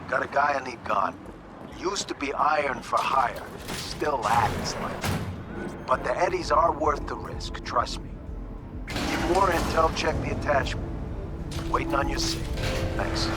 Got a guy I need gone. Used to be iron for hire. Still acts like it. But the eddies are worth the risk, trust me. Need more intel, check the attachment. Waiting on your seat. Thanks.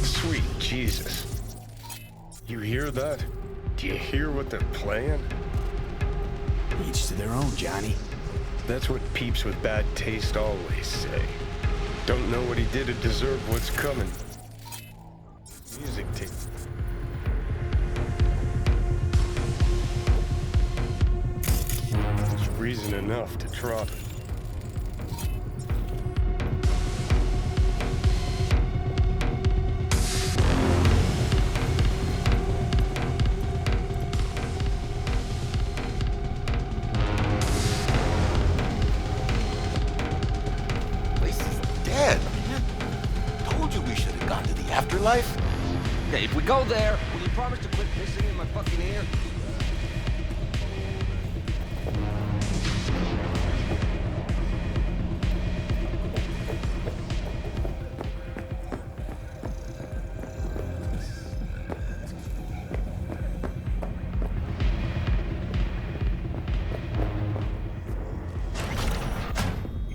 Sweet Jesus. You hear that? Do you hear what they're playing? Each to their own, Johnny. That's what peeps with bad taste always say. Don't know what he did to deserve what's coming. Music tape. It's reason enough to drop it. Afterlife? Yeah, if we go there, will you promise to quit pissing in my fucking ear?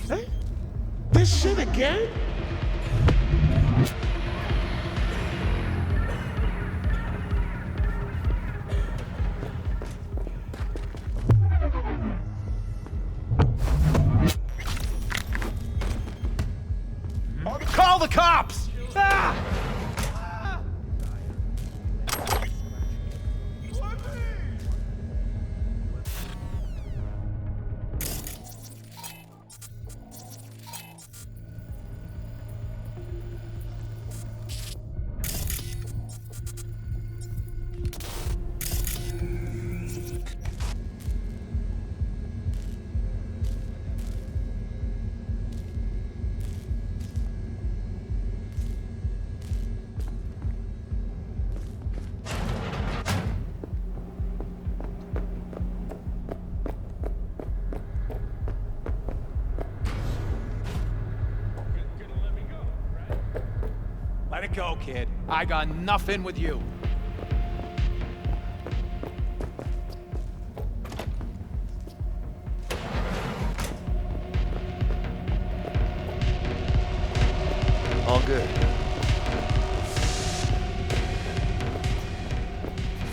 Hey? This shit again? Call the cops! Ah! Let it go, kid. I got nothing with you. All good.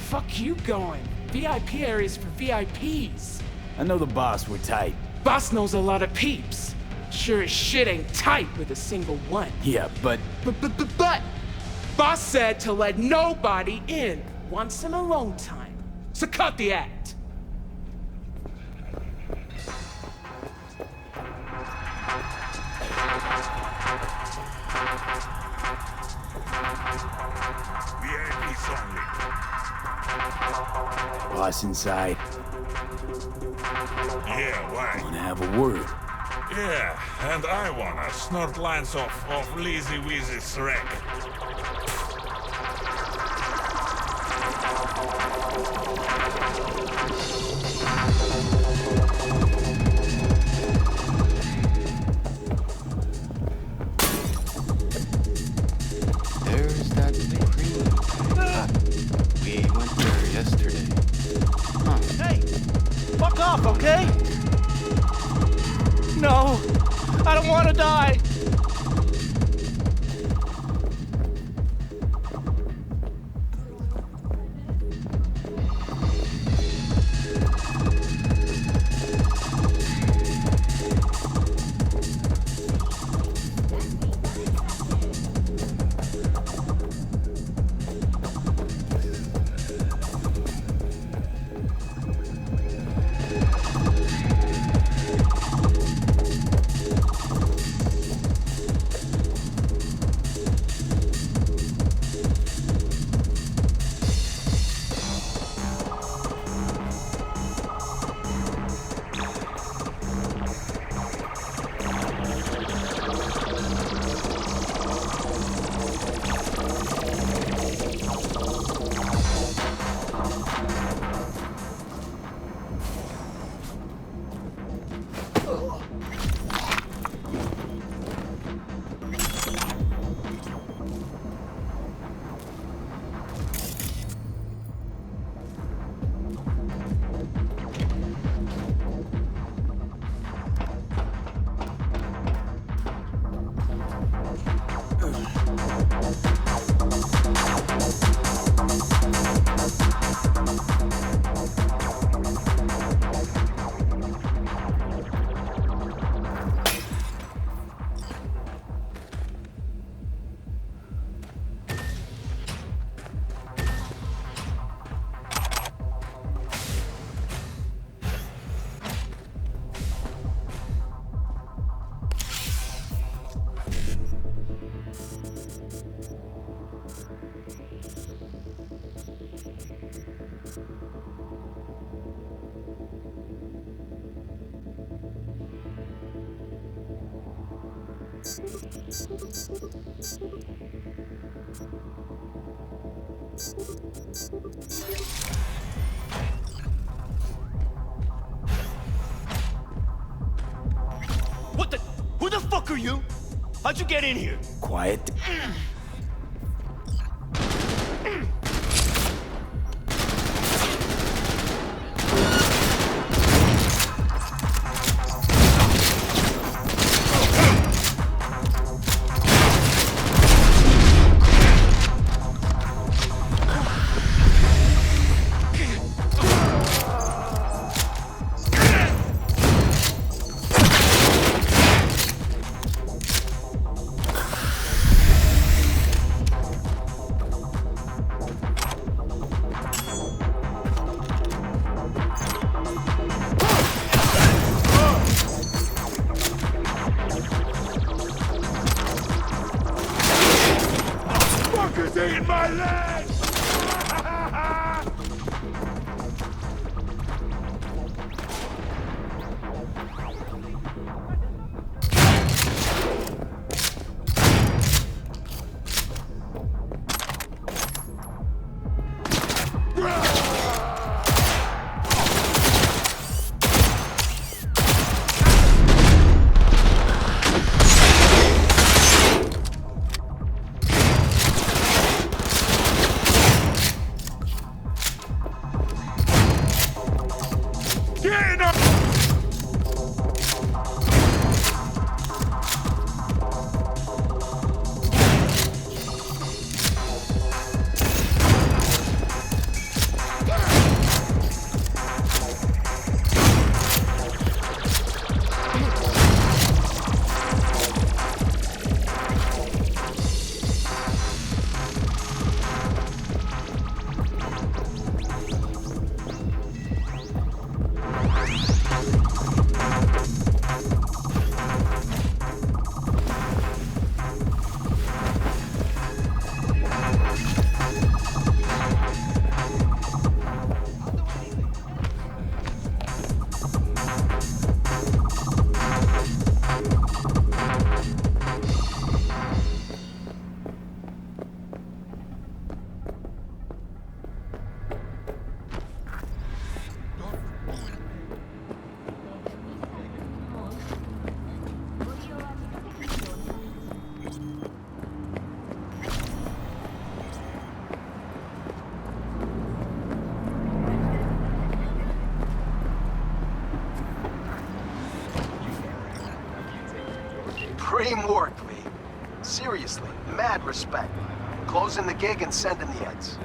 Fuck you going. VIP areas for VIPs. I know the boss, we're tight. Boss knows a lot of peeps. Sure as shit ain't tight with a single one. Yeah, but But boss said to let nobody in once in a long time. So cut the act. boss inside. Yeah, why? Wanna have a word? Yeah, and I wanna snort lines of Lizzy Weezy's wreck. There's that cream. We went there yesterday. Hey! Fuck off, okay? No! I don't want to die! What the? Who the fuck are you? How'd you get in here? Quiet. Supreme work, V. Seriously, mad respect. Closing the gig and sending the Eds.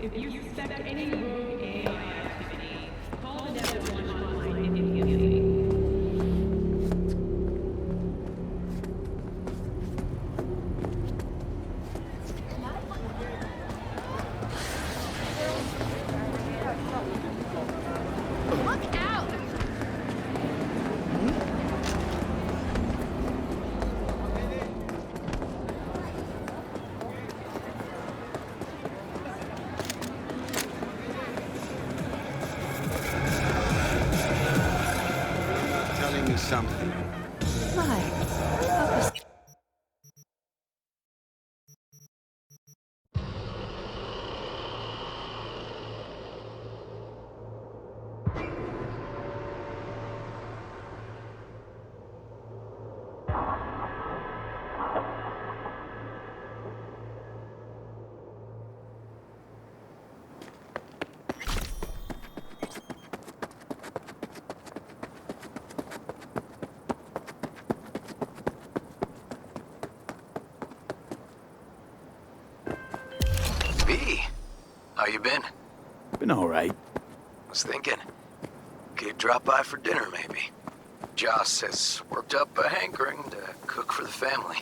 If you suspect any rogue AI activity, call the Network 1 hotline immediately. Look out! Telling me something. V, how you been? Been all right. Was thinking, could drop by for dinner maybe. Joss has worked up a hankering to cook for the family.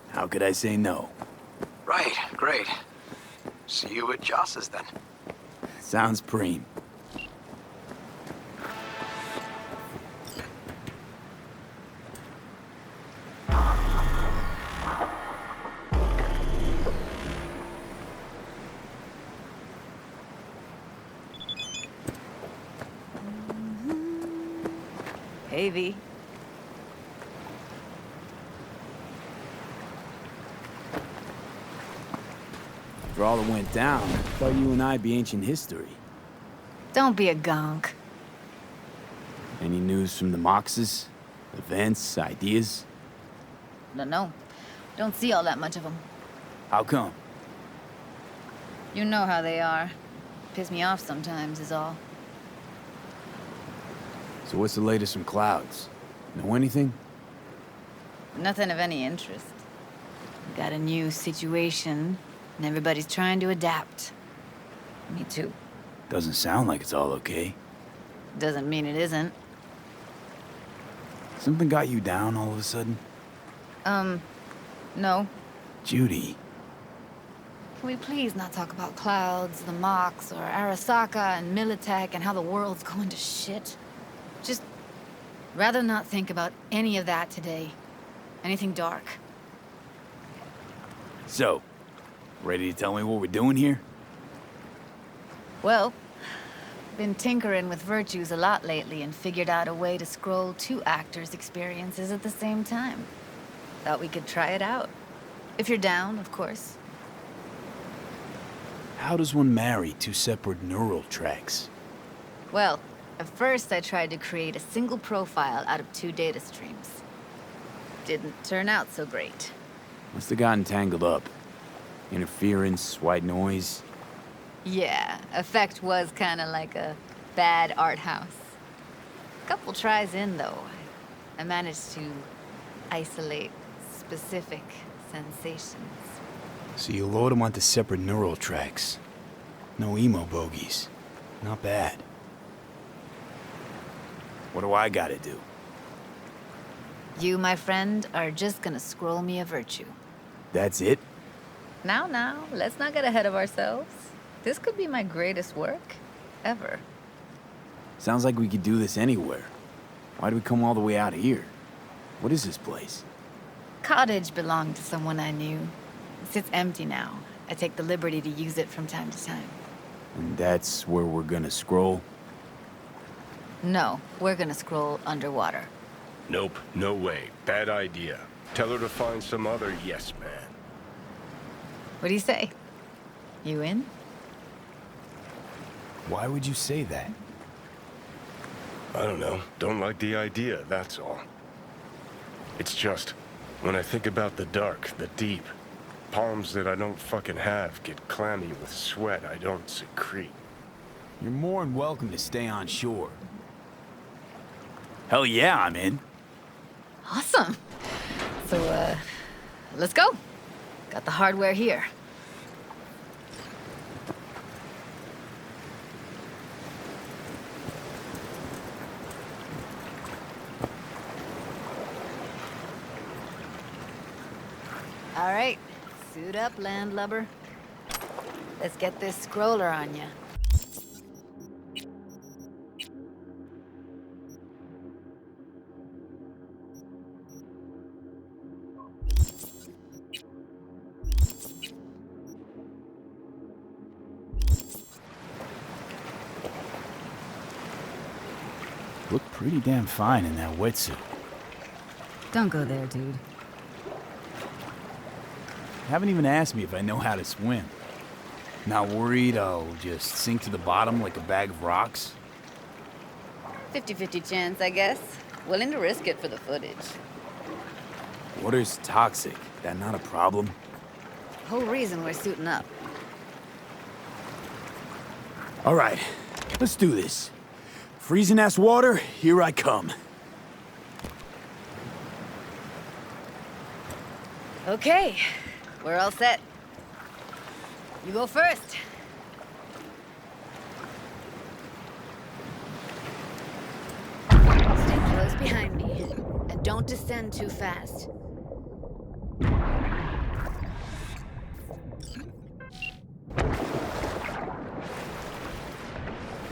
How could I say no? Right, great. See you at Joss's then. Sounds preem. Hey, V. For all that went down, I thought you and I'd be ancient history. Don't be a gonk. Any news from the Moxes? Events, ideas? No. Don't see all that much of them. How come? You know how they are. Piss me off sometimes is all. So what's the latest from Clouds? Know anything? Nothing of any interest. We got a new situation, and everybody's trying to adapt. Me too. Doesn't sound like it's all okay. Doesn't mean it isn't. Something got you down all of a sudden? No. Judy. Can we please not talk about Clouds, the Mox, or Arasaka and Militech and how the world's going to shit? Just rather not think about any of that today. Anything dark. So, ready to tell me what we're doing here? Well, been tinkering with virtues a lot lately and figured out a way to scroll two actors' experiences at the same time. Thought we could try it out. If you're down, of course. How does one marry two separate neural tracks? Well, at first I tried to create a single profile out of two data streams. Didn't turn out so great. Must have gotten tangled up. Interference, white noise. Yeah, effect was kind of like a bad art house. Couple tries in, though, I managed to isolate specific sensations. So you load them onto separate neural tracks. No emo bogies. Not bad. What do I gotta do? You, my friend, are just gonna scroll me a virtue. That's it? Now, let's not get ahead of ourselves. This could be my greatest work ever. Sounds like we could do this anywhere. Why'd we come all the way out here? What is this place? cottage belonged to someone I knew. It sits empty now. I take the liberty to use it from time to time. And that's where we're gonna scroll? No, we're gonna scroll underwater. Nope, no way. Bad idea. Tell her to find some other yes man. What do you say? You in? Why would you say that? I don't know. Don't like the idea, that's all. It's just, when I think about the dark, the deep, palms that I don't fucking have get clammy with sweat I don't secrete. You're more than welcome to stay on shore. Hell yeah, I'm in. Awesome. So, let's go. Got the hardware here. All right, suit up, landlubber. Let's get this scroller on ya. Look pretty damn fine in that wetsuit. Don't go there, dude. Haven't even asked me if I know how to swim. Not worried I'll just sink to the bottom like a bag of rocks? 50-50 chance, I guess. Willing to risk it for the footage. Water's toxic. That not a problem? Whole reason we're suiting up. All right, let's do this. Freezing-ass water, here I come. Okay, we're all set. You go first. Stay close behind me, and don't descend too fast.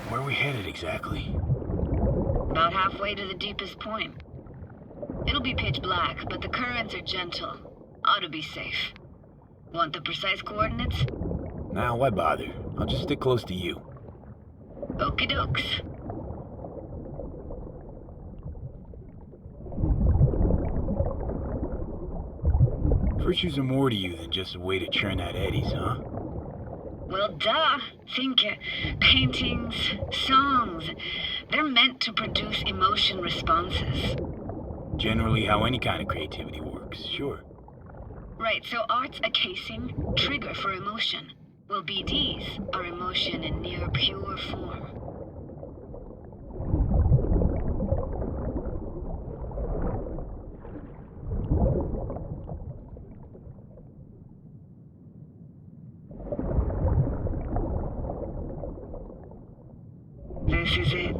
Where are we headed exactly? About halfway to the deepest point. It'll be pitch black, but the currents are gentle. Ought to be safe. Want the precise coordinates? Nah, why bother? I'll just stick close to you. Okie dokes. Virtues are more to you than just a way to churn out eddies, huh? Well, duh. Think paintings, songs. They're meant to produce emotion responses. Generally how any kind of creativity works, sure. Right, so art's a casing, trigger for emotion. Well, BDs are emotion in near pure form. This is it.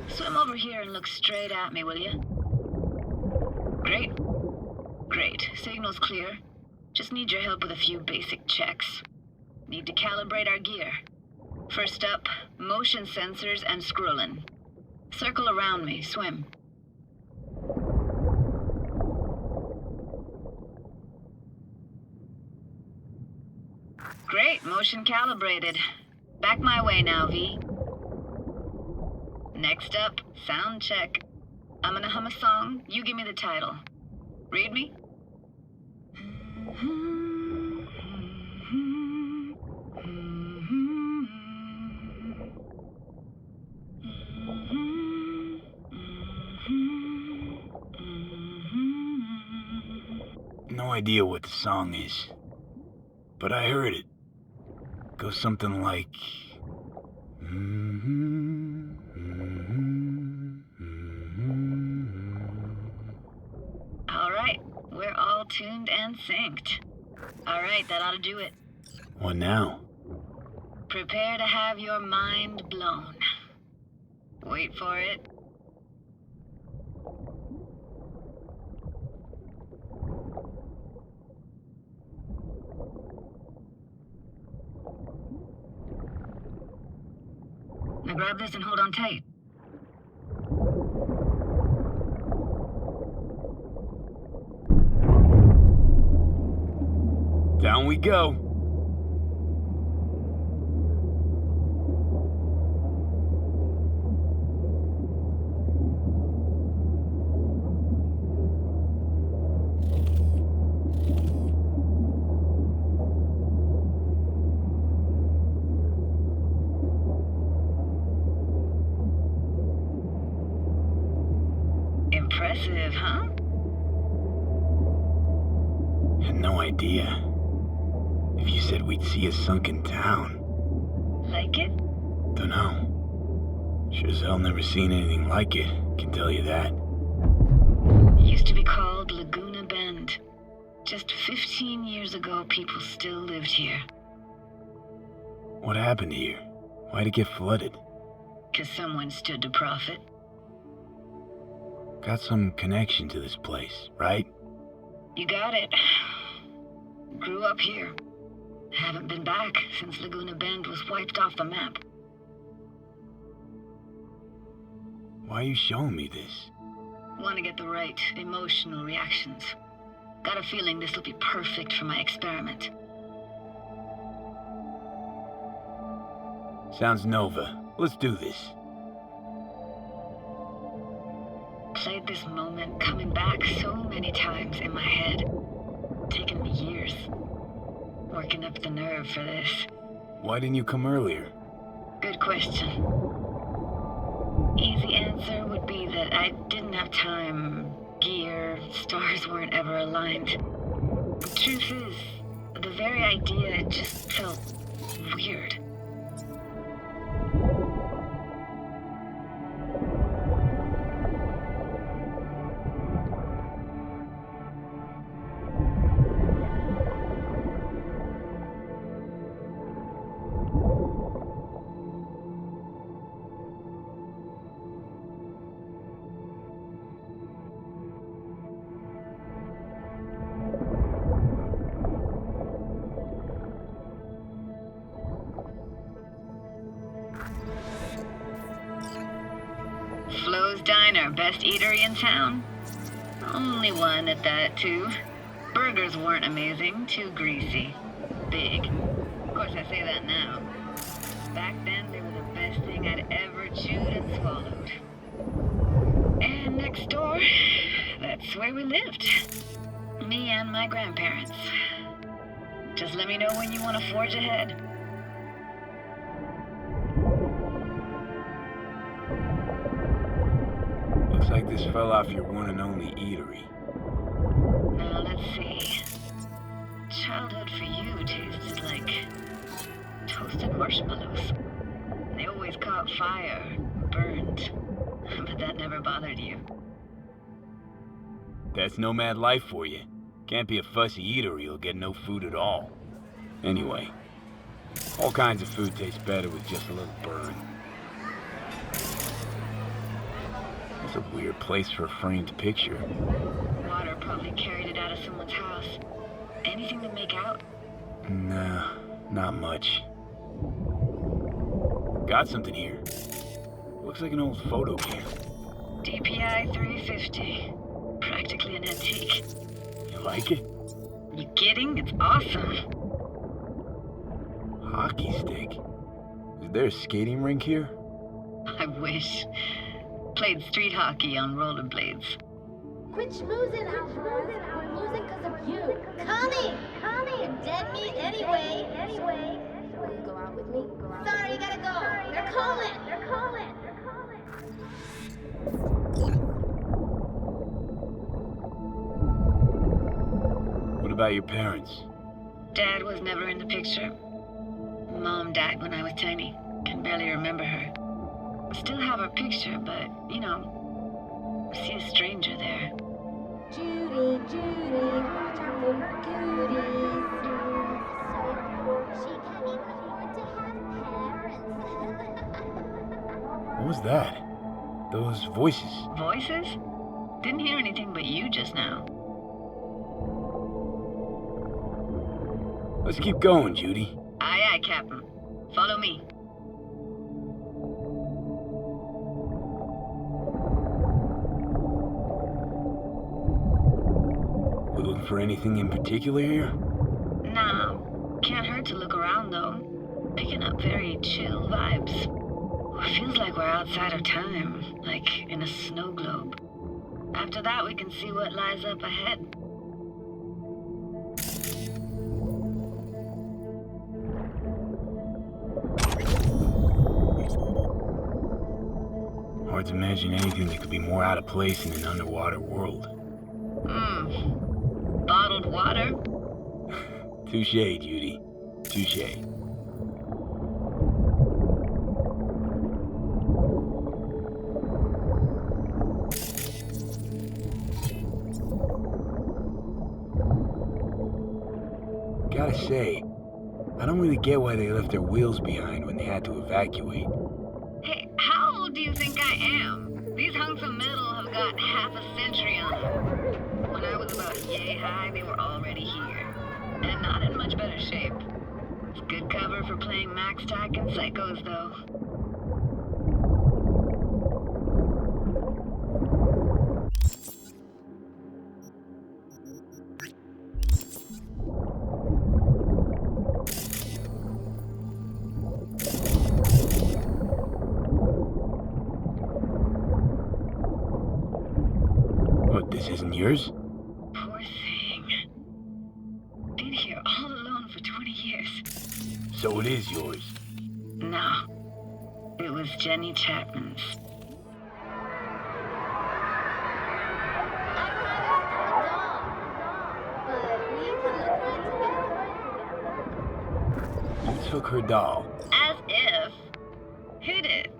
Swim over here and look straight at me, will you? Great. Great. Signal's clear. Just need your help with a few basic checks. Need to calibrate our gear. First up, motion sensors and scrolling. Circle around me. Swim. Great. Motion calibrated. Back my way now, V. Next up, sound check. I'm gonna hum a song. You give me the title. Read me? No idea what the song is, but I heard it. Goes something like... All right, we're all tuned and synced. All right, that ought to do it. What now? Prepare to have your mind blown. Wait for it. Now grab this and hold on tight. Down we go. Impressive, huh? Had no idea. If you said we'd see a sunken town. Like it? Dunno. Sure as hell never seen anything like it, can tell you that. It used to be called Laguna Bend. Just 15 years ago, people still lived here. What happened here? Why'd it get flooded? 'Cause someone stood to profit. Got some connection to this place, right? You got it. Grew up here. Haven't been back since Laguna Bend was wiped off the map. Why are you showing me this? Want to get the right emotional reactions. Got a feeling this will be perfect for my experiment. Sounds Nova. Let's do this. Played this moment coming back so many times in my head. Taken me years. Working up the nerve for this. Why didn't you come earlier? Good question. Easy answer would be that I didn't have time, gear, stars weren't ever aligned. The truth is, the very idea just felt weird. Flo's Diner, best eatery in town? Only one at that, too. Burgers weren't amazing, too greasy. Big. Of course, I say that now. Back then, they were the best thing I'd ever chewed and swallowed. And next door, that's where we lived. Me and my grandparents. Just let me know when you want to forge ahead. Looks like this fell off your one and only eatery. Now let's see. Childhood for you tasted like toasted marshmallows. They always caught fire, burned, but that never bothered you. That's nomad life for you. Can't be a fussy eater, you'll get no food at all. Anyway, all kinds of food tastes better with just a little burn. It's a weird place for a framed picture. Water probably carried it out of someone's house. Anything to make out? Nah, not much. Got something here. Looks like an old photo cam. DPI 350. Practically an antique. You like it? You kidding? It's awesome. Hockey stick? Is there a skating rink here? I wish. Played street hockey on rollerblades. Quit schmoozing, Alvarez. We're losing because of you. Connie! You're dead meat anyway. Will you go out with me? Sorry, you gotta go. They're calling. What about your parents? Dad was never in the picture. Mom died when I was tiny. Can barely remember her. Still have her picture, but, you know, I see a stranger there. Judy, watch out for her cuties. She can't even afford to have parents. What was that? Those voices. Voices? Didn't hear anything but you just now. Let's keep going, Judy. Aye, aye, Captain. Follow me. We looking for anything in particular here? Nah, picking up very chill vibes. Feels like we're outside of time, like in a snow globe. After that, we can see what lies up ahead. Hard to imagine anything that could be more out of place in an underwater world. Bottled water? Touche, Judy. Touche. Gotta say, I don't really get why they left their wheels behind when they had to evacuate. Hey, how old do you think I am? These hunks of metal have got half a century on them. When I was about yay high, they were already here. And not in much better shape. It's good cover for playing Max Tack and Psychos, though. What, this isn't yours? Poor thing. Been here all alone for 20 years. So it is yours. No. It was Jenny Chapman's. You took her doll. As if. Hid it.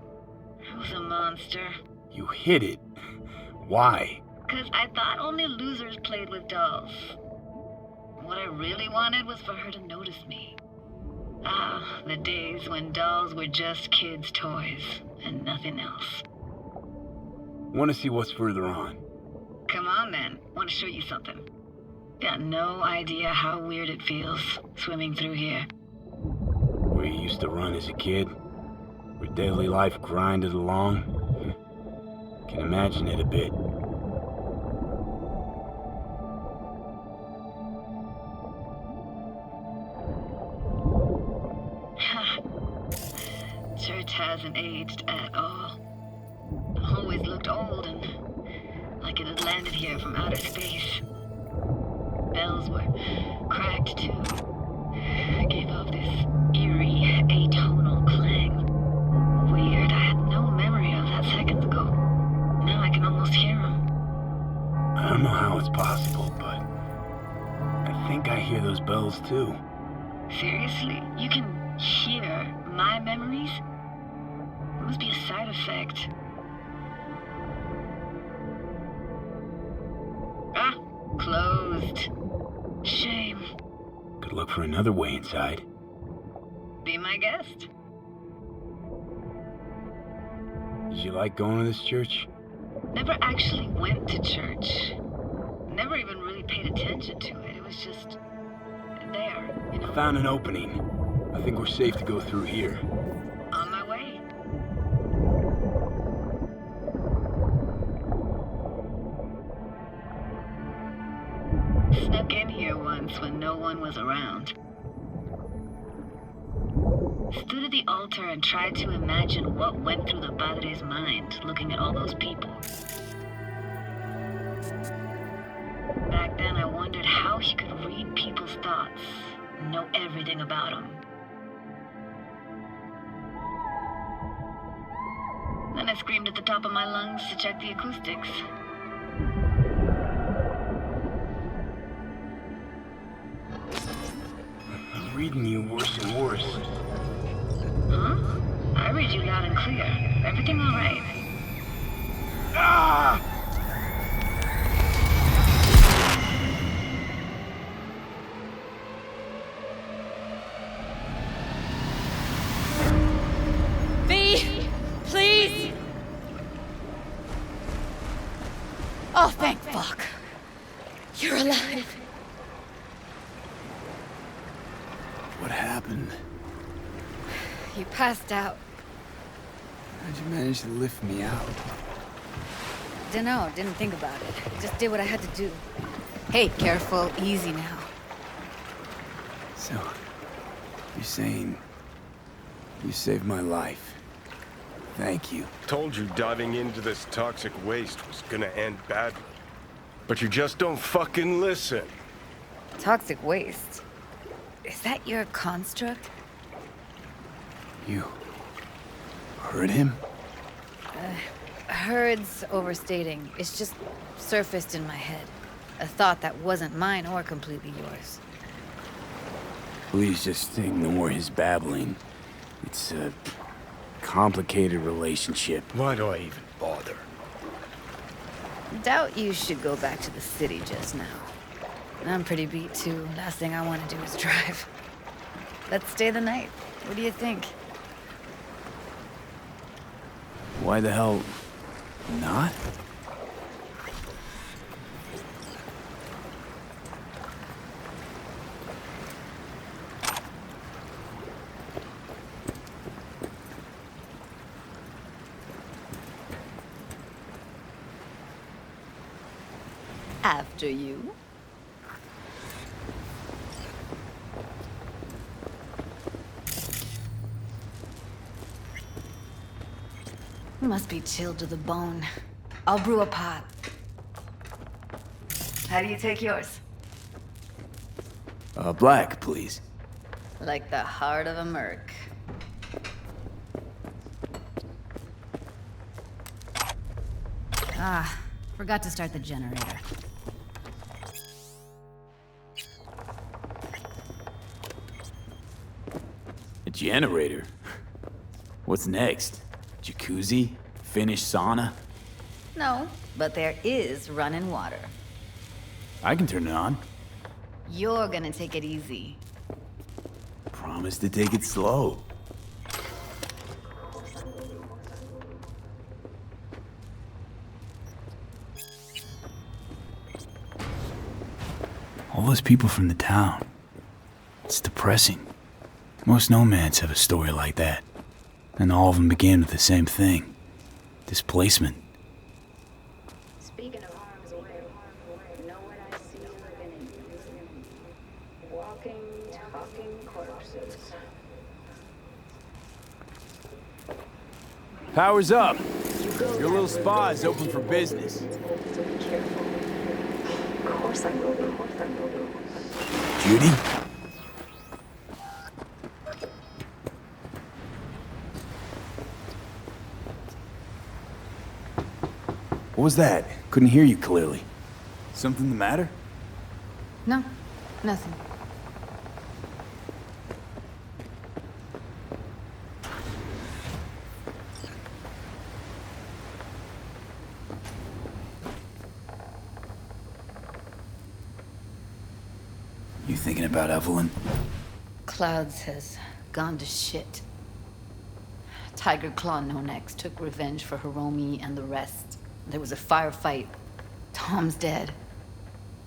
I was a monster. You hid it. Why? Because I thought only losers played with dolls. What I really wanted was for her to notice me. Ah, the days when dolls were just kids' toys and nothing else. Want to see what's further on? Come on then, want to show you something. Got no idea how weird it feels swimming through here. Where you used to run as a kid? Where daily life grinded along? Can imagine it a bit. Church hasn't aged at all. Always looked old and like it had landed here from outer space. Bells were cracked too. Gave off this eerie, atonal clang. Weird, I had no memory of that seconds ago. Now I can almost hear them. I don't know how it's possible, but I think I hear those bells too. Seriously? You can hear my memories? It must be a side effect. Ah, closed. Shame. Could look for another way inside. Be my guest. Did you like going to this church? Never actually went to church. Never even really paid attention to it. It was just there, you know. Found an opening. I think we're safe to go through here. On my way. Snuck in here once when no one was around. Stood at the altar and tried to imagine what went through the padre's mind looking at all those people. Back then I wondered how he could read people's thoughts, know everything about them. Then I screamed at the top of my lungs to check the acoustics. I'm reading you worse and worse. Huh? I read you loud and clear. Everything all right? Ah! Please! Oh, thank fuck. You're alive. What happened? You passed out. How'd you manage to lift me out? Dunno, didn't think about it. Just did what I had to do. Hey, careful, easy now. So, you're saying You saved my life. Thank you. Told you diving into this toxic waste was gonna end badly. But you just don't fucking listen. Toxic waste? Is that your construct? You... heard him? Heard's overstating. It's just surfaced in my head. A thought that wasn't mine or completely yours. Please just ignore his babbling. It's a complicated relationship. Why do I even bother? Doubt you should go back to the city just now. I'm pretty beat too. Last thing I want to do is drive. Let's stay the night. What do you think? Why the hell not? After you. Must be chilled to the bone. I'll brew a pot. How do you take yours? Black, please. Like the heart of a merc. Ah, forgot to start the generator. A generator? What's next? Jacuzzi? Finnish sauna? No, but there is running water. I can turn it on. You're gonna take it easy. Promise to take it slow. All those people from the town. It's depressing. Most nomads have a story like that. And all of them begin with the same thing. Displacement. Speaking of harm's way, know what I see living in? Walking, talking corpses. Power's up. Your little spa is open for business. So be careful. Of course I will be. Judy? What was that? Couldn't hear you clearly. Something the matter? No, nothing. You thinking about Evelyn? Clouds has gone to shit. Tiger Claw No Next took revenge for Hiromi and the rest. There was a firefight. Tom's dead.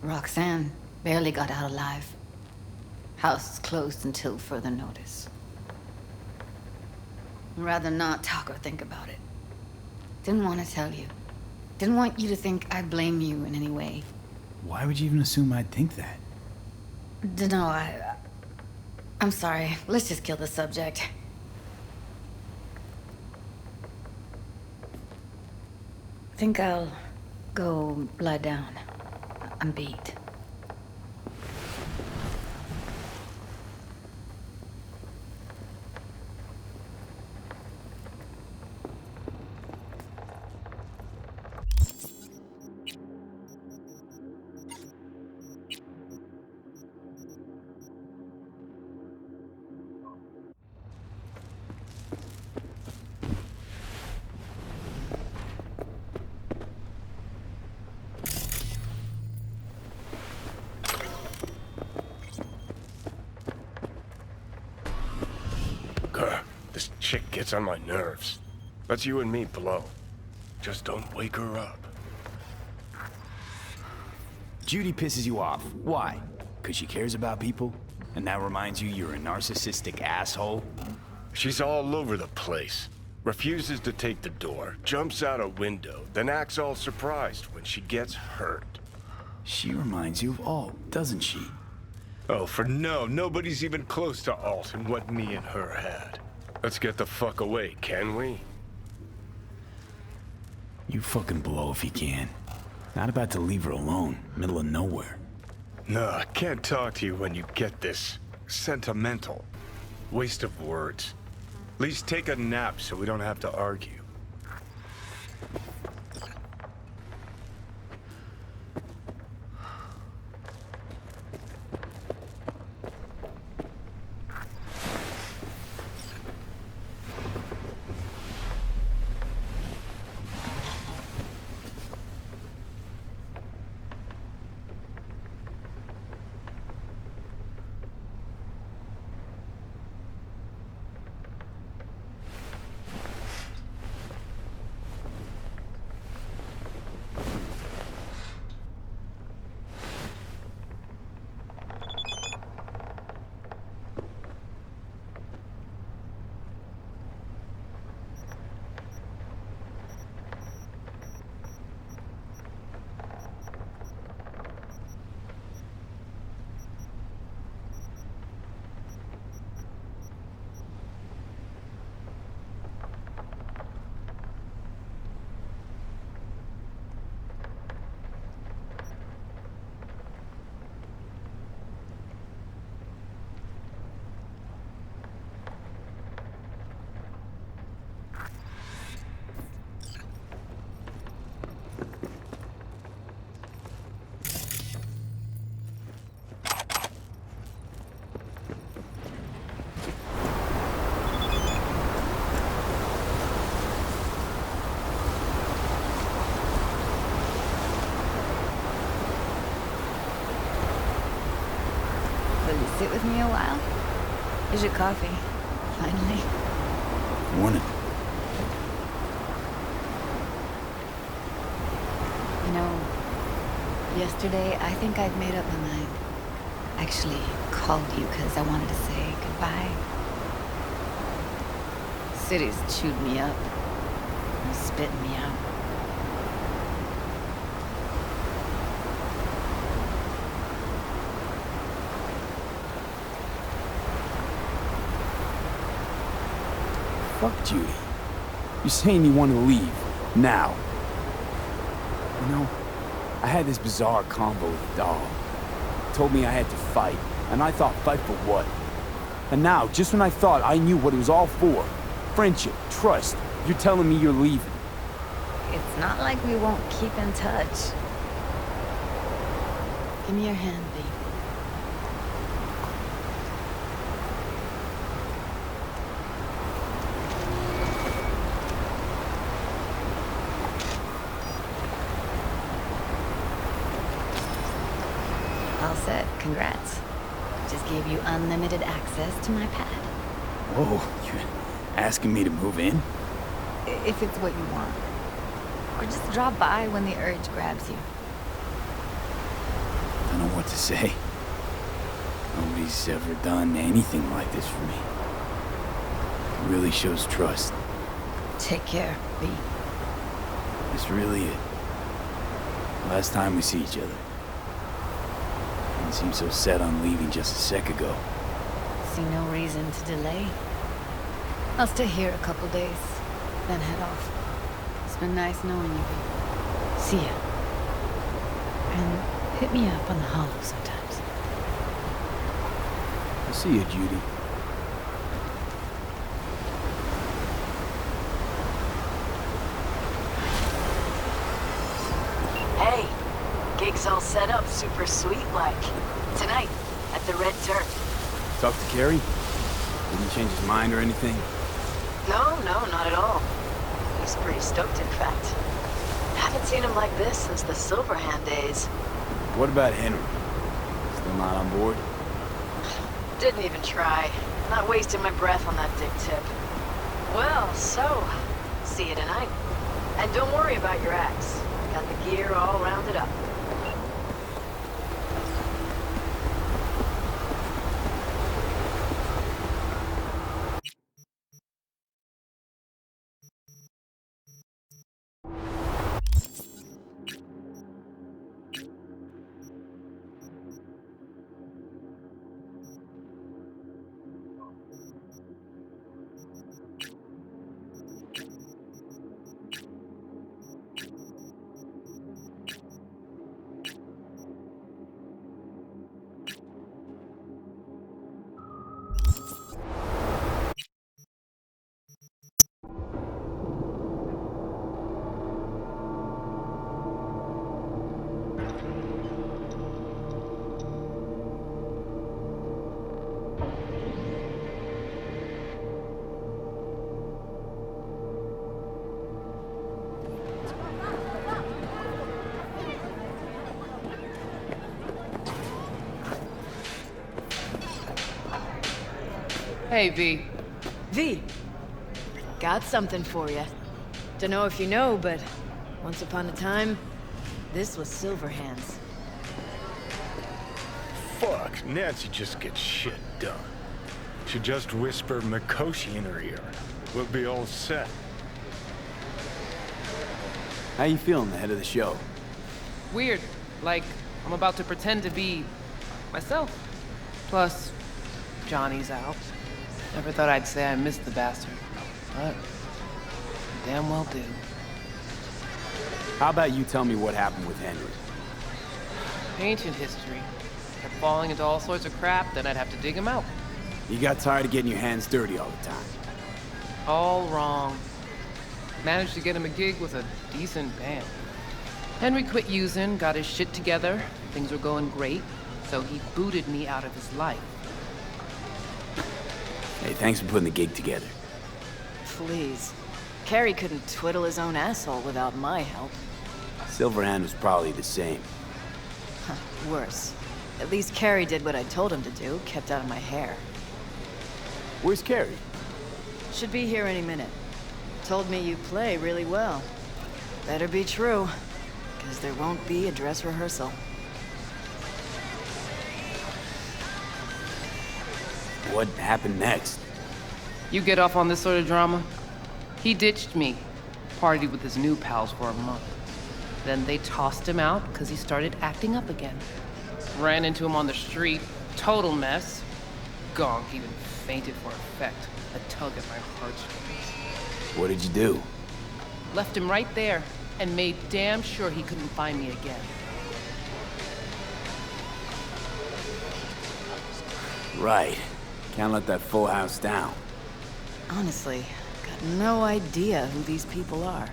Roxanne barely got out alive. House is closed until further notice. I'd rather not talk or think about it. Didn't want to tell you. Didn't want you to think I blame you in any way. Why would you even assume I'd think that? Dunno, I'm sorry. Let's just kill the subject. I think I'll go lie down. I'm beat. This chick gets on my nerves. That's you and me below. Just don't wake her up. Judy pisses you off. Why? Because she cares about people? And that reminds you you're a narcissistic asshole? She's all over the place. Refuses to take the door, jumps out a window, then acts all surprised when she gets hurt. She reminds you of Alt, doesn't she? Oh, for no, nobody's even close to Alt in what me and her had. Let's get the fuck away, can we? You fucking blow if you can. Not about to leave her alone, middle of nowhere. No, I can't talk to you when you get this sentimental. Waste of words. At least take a nap so we don't have to argue. Will you sit with me a while? Here's your coffee. Finally. Morning. You know, yesterday I think I'd made up my mind. Actually, called you because I wanted to say goodbye. City's chewed me up. And spitting me out. Fuck Judy. You're saying you want to leave. Now. You know, I had this bizarre convo with the dog. Told me I had to fight. And I thought, fight for what? And now, just when I thought I knew what it was all for, friendship, trust, you're telling me you're leaving. It's not like we won't keep in touch. Give me your hand, B. All set. Congrats. Just gave you unlimited access to my pad. Whoa, you're asking me to move in? If it's what you want. Or just drop by when the urge grabs you. Don't know what to say. Nobody's ever done anything like this for me. It really shows trust. Take care, B. It's really it. Last time we see each other. You seemed so set on leaving just a sec ago. See no reason to delay. I'll stay here a couple days, then head off. It's been nice knowing you, B. See ya. And hit me up on the holo sometimes. I'll see you, Judy. Hey, gig's all set up super sweet like. Tonight, at the Red Turf. Talk to Carrie? Didn't change his mind or anything? No, not at all. He's pretty stoked, in fact. Haven't seen him like this since the Silverhand days. What about Henry? Still not on board? Didn't even try. Not wasting my breath on that dick tip. Well, so, see you tonight. And don't worry about your axe. Got the gear all rounded up. Hey, V. V, got something for you. Don't know if you know, but once upon a time, this was Silverhand's. Fuck, Nancy just gets shit done. She just whisper Mikoshi in her ear. We'll be all set. How you feeling ahead of the show? Weird. Like, I'm about to pretend to be myself. Plus, Johnny's out. Never thought I'd say I missed the bastard, but I damn well do. How about you tell me what happened with Henry? Ancient history. Kept falling into all sorts of crap, then I'd have to dig him out. You got tired of getting your hands dirty all the time. All wrong. Managed to get him a gig with a decent band. Henry quit using, got his shit together, things were going great, so he booted me out of his life. Hey, thanks for putting the gig together. Please. Carrie couldn't twiddle his own asshole without my help. Silverhand was probably the same. Huh, worse. At least Carrie did what I told him to do, kept out of my hair. Where's Carrie? Should be here any minute. Told me you play really well. Better be true, because there won't be a dress rehearsal. What happened next? You get off on this sort of drama? He ditched me. Partied with his new pals for a month. Then they tossed him out because he started acting up again. Ran into him on the street. Total mess. Gonk even fainted for effect. A tug at my heartstrings. What did you do? Left him right there and made damn sure he couldn't find me again. Right. Can't let that full house down. Honestly, got no idea who these people are.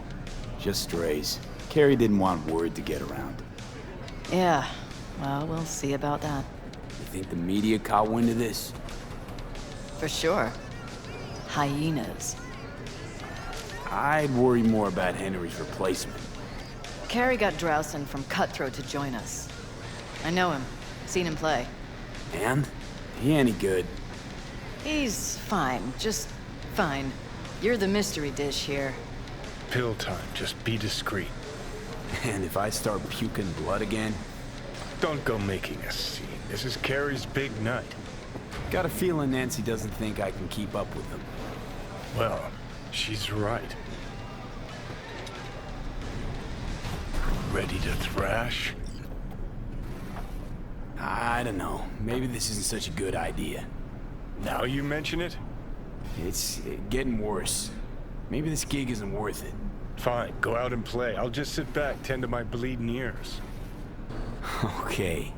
Just strays. Carrie didn't want word to get around. Yeah, well, we'll see about that. You think the media caught wind of this? For sure. Hyenas. I'd worry more about Henry's replacement. Carrie got Drowson from Cutthroat to join us. I know him. Seen him play. And? He any good? He's fine. Just fine. You're the mystery dish here. Pill time. Just be discreet. And if I start puking blood again? Don't go making a scene. This is Carrie's big night. Got a feeling Nancy doesn't think I can keep up with them. Well, she's right. Ready to thrash? I don't know. Maybe this isn't such a good idea. Now you mention it? It's getting worse. Maybe this gig isn't worth it. Fine, go out and play. I'll just sit back, tend to my bleeding ears. Okay.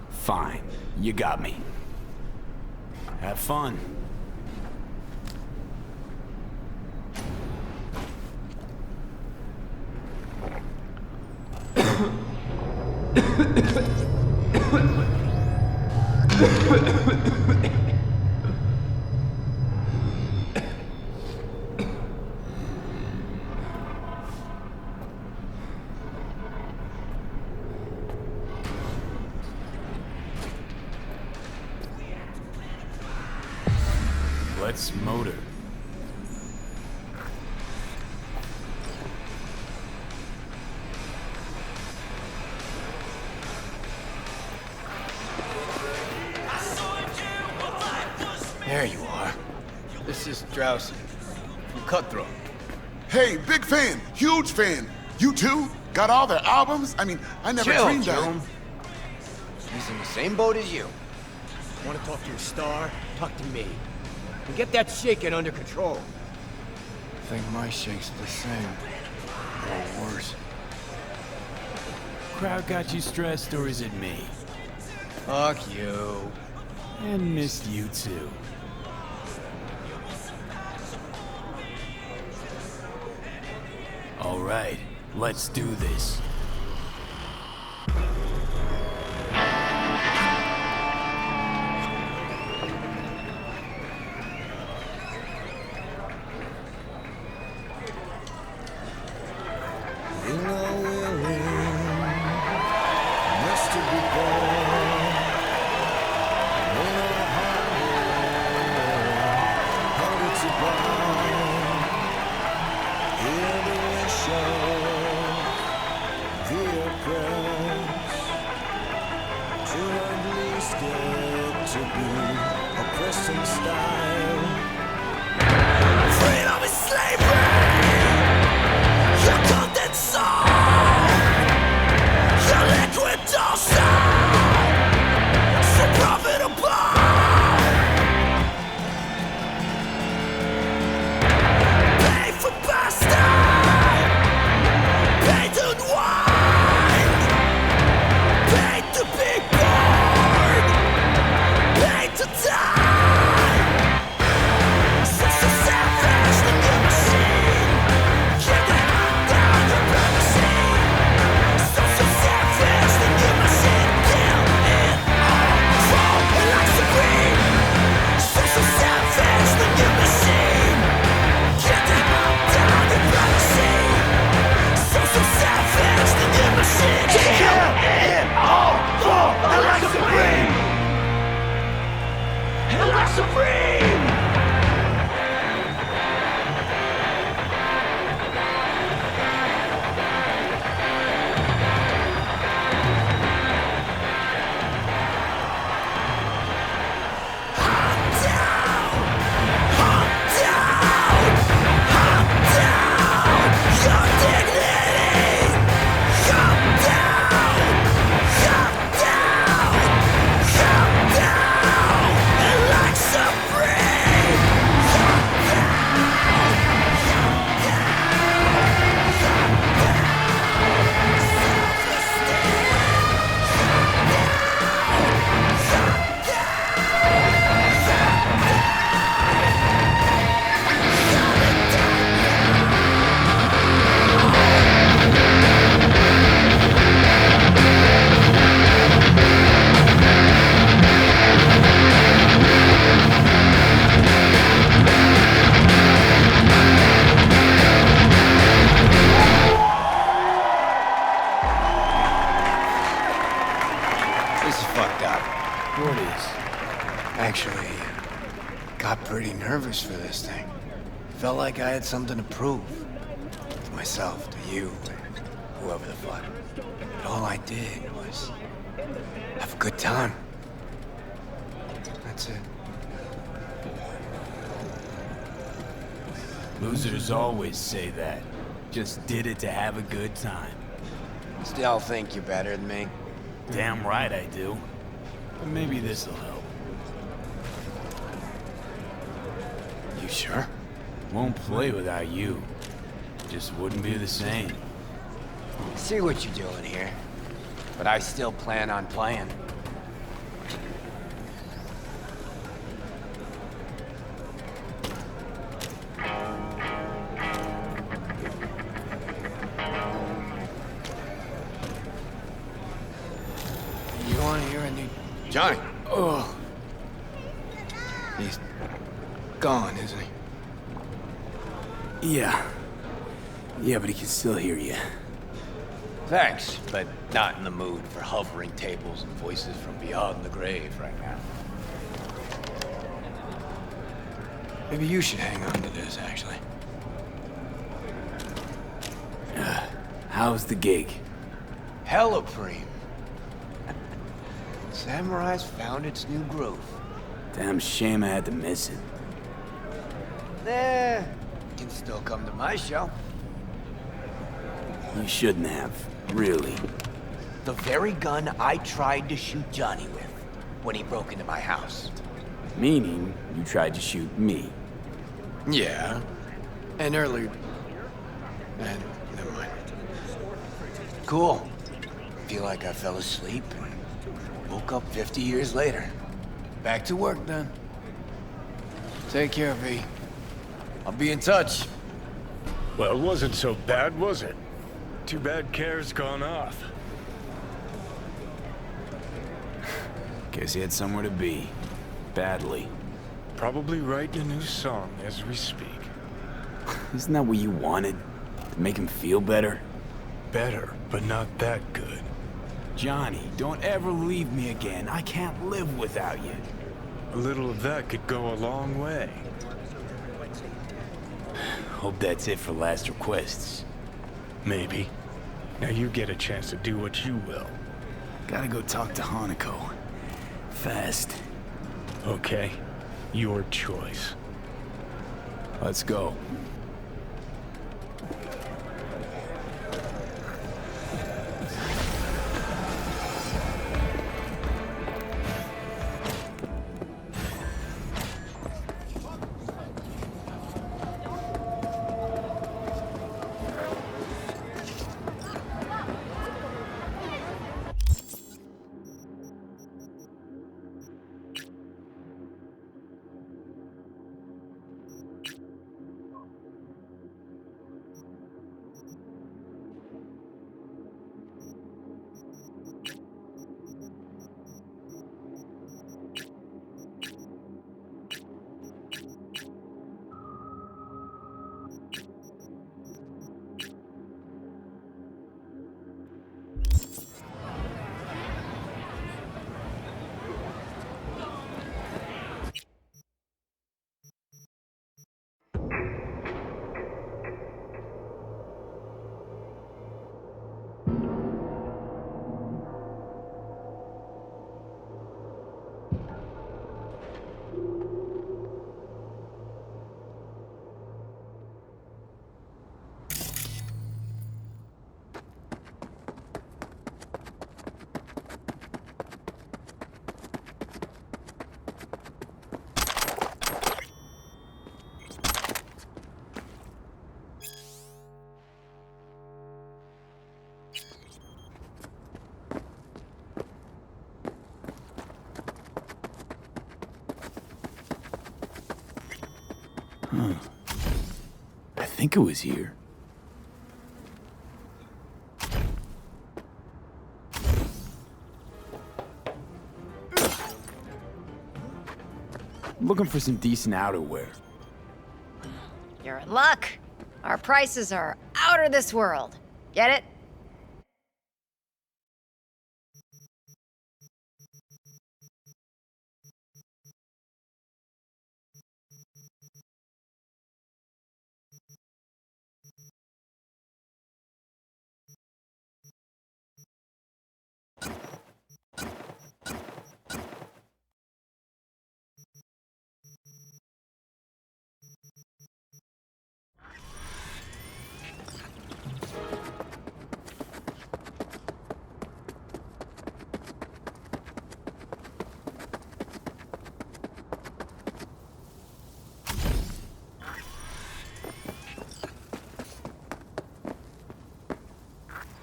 Fine. You got me. Have fun. Let's motor. There you are. This is Drowson from Cutthroat. Hey, big fan, huge fan. You too? Got all their albums? I mean, I never Chill, dreamed Jerome. that. He's in the same boat as you. Want to talk to your star? Talk to me. And get that shaking under control. I think my shake's the same. Or worse. Crowd got you stressed, or is it me? Fuck you. And missed you too. All right, let's do this. racing style. Freedom is slavery. Your content soul. Your liquid dorsal. So profitable. Pay for pasta. Pay to unwind. Pay to be born. Pay to die. So savage the new machine. Keep the hand down your privacy. So savage the new machine. Kill it all. Fall like supreme. So savage the new machine. Keep the hand down your privacy. So savage the new machine. Kill it all. Fall like supreme. Like supreme. This is fucked up. What is? Actually, got pretty nervous for this thing. Felt like I had something to prove. To myself, to you, whoever the fuck. But all I did was have a good time. That's it. Losers always say that. Just did it to have a good time. Still think you're better than me? Damn right I do. But maybe this'll help. You sure? Won't play without you. Just wouldn't be the same. See what you're doing here. But I still plan on playing. You want to hear a new... Johnny! Oh. He's gone, isn't he? Yeah. Yeah, but he can still hear you. Thanks, but not in the mood for hovering tables and voices from beyond the grave right now. Maybe you should hang on to this, actually. How's the gig? Hella preem. Samurai's found its new groove. Damn shame I had to miss it. You can still come to my show. You shouldn't have, really. The very gun I tried to shoot Johnny with when he broke into my house. Meaning, you tried to shoot me. Yeah. And earlier... And never mind. Cool. Feel like I fell asleep and woke up 50 years later. Back to work then. Take care, V. I'll be in touch. Well, it wasn't so bad, was it? Too bad Care's gone off. Guess he had somewhere to be. Badly. Probably writing a new song as we speak. Isn't that what you wanted? To make him feel better? Better, but not that good. Johnny, don't ever leave me again. I can't live without you. A little of that could go a long way. Hope that's it for last requests. Maybe. Now you get a chance to do what you will. Gotta go talk to Hanako. Fast. Okay. Your choice. Let's go. Huh. I think it was here. Looking for some decent outerwear. You're in luck. Our prices are out of this world. Get it?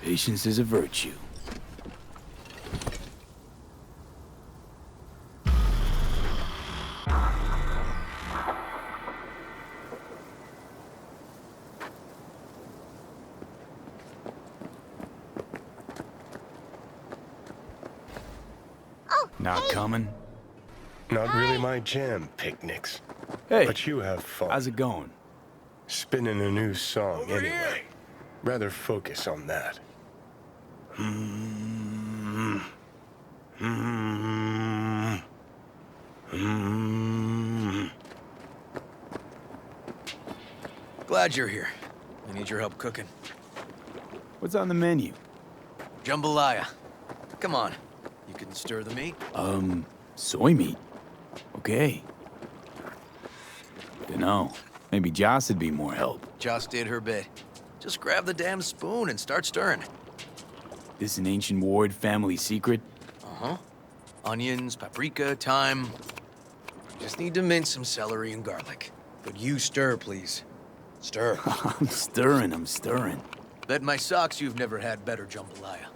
Patience is a virtue. Not coming? Not really my jam, picnics. Hey, but you have fun. How's it going? Spinning a new song anyway. Rather focus on that. Glad you're here. I need your help cooking. What's on the menu? Jambalaya. Come on. You can stir the meat? Soy meat. Okay. Dunno. Maybe Joss would be more help. Joss did her bit. Just grab the damn spoon and start stirring. This an ancient Ward family secret? Uh-huh. Onions, paprika, thyme. Just need to mince some celery and garlic. But you stir, please. Stir. I'm stirring. Bet my socks you've never had better jambalaya.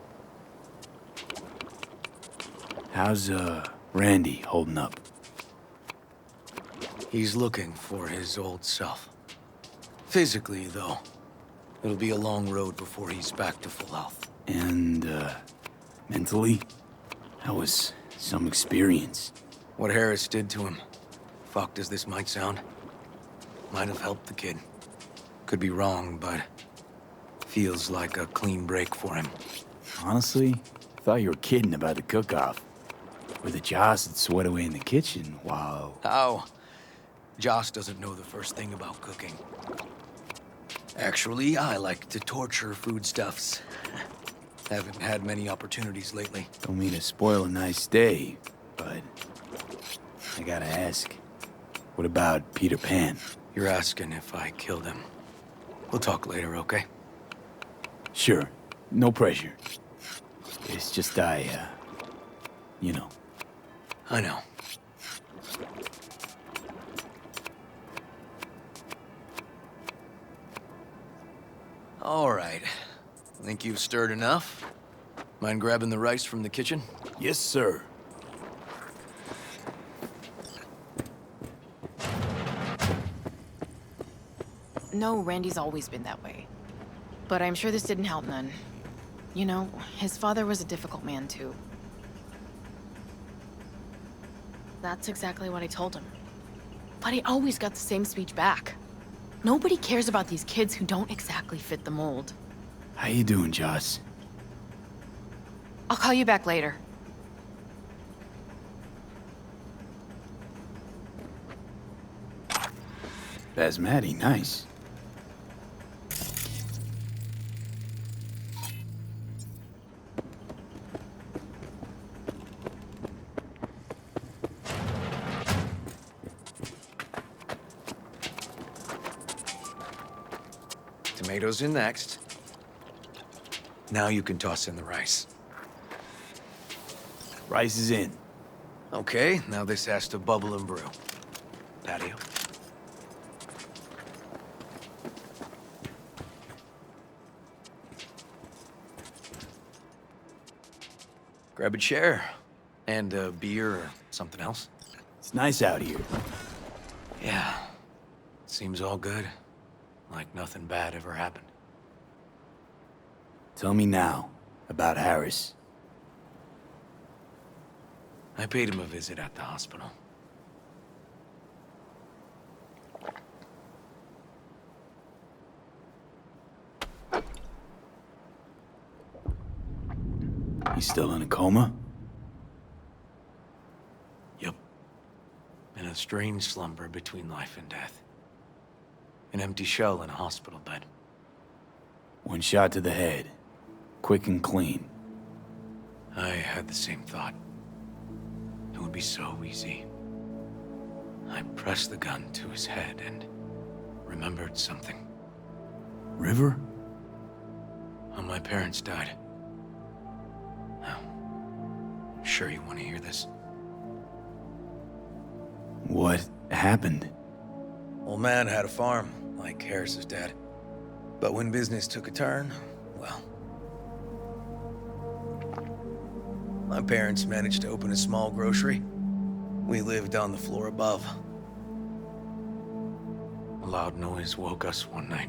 How's, Randy holding up? He's looking for his old self. Physically, though. It'll be a long road before he's back to full health. And, mentally? That was some experience. What Harris did to him, fucked as this might sound, might have helped the kid. Could be wrong, but feels like a clean break for him. Honestly, I thought you were kidding about the cook-off. Where the Joss would sweat away in the kitchen while... How? Joss doesn't know the first thing about cooking. Actually, I like to torture foodstuffs. Haven't had many opportunities lately. Don't mean to spoil a nice day, but I gotta ask. What about Peter Pan? You're asking if I killed him. We'll talk later, okay? Sure. No pressure. It's just you know. I know. All right. Think you've stirred enough? Mind grabbing the rice from the kitchen? Yes, sir. No, Randy's always been that way. But I'm sure this didn't help none. You know, his father was a difficult man, too. That's exactly what I told him. But he always got the same speech back. Nobody cares about these kids who don't exactly fit the mold. How you doing, Joss? I'll call you back later. Basmati, nice. Tomatoes in next. Now you can toss in the rice. Rice is in. Okay, now this has to bubble and brew. Patio. Grab a chair. And a beer or something else. It's nice out here. Yeah. Seems all good. Like nothing bad ever happened. Tell me now about Harris. I paid him a visit at the hospital. He's still in a coma? Yep. In a strange slumber between life and death. An empty shell in a hospital bed. One shot to the head. Quick and clean. I had the same thought. It would be so easy. I pressed the gun to his head and remembered something. River? When my parents died. Now, I'm sure you want to hear this. What happened? Old man had a farm, like Harris's dad. But when business took a turn, well... My parents managed to open a small grocery. We lived on the floor above. A loud noise woke us one night.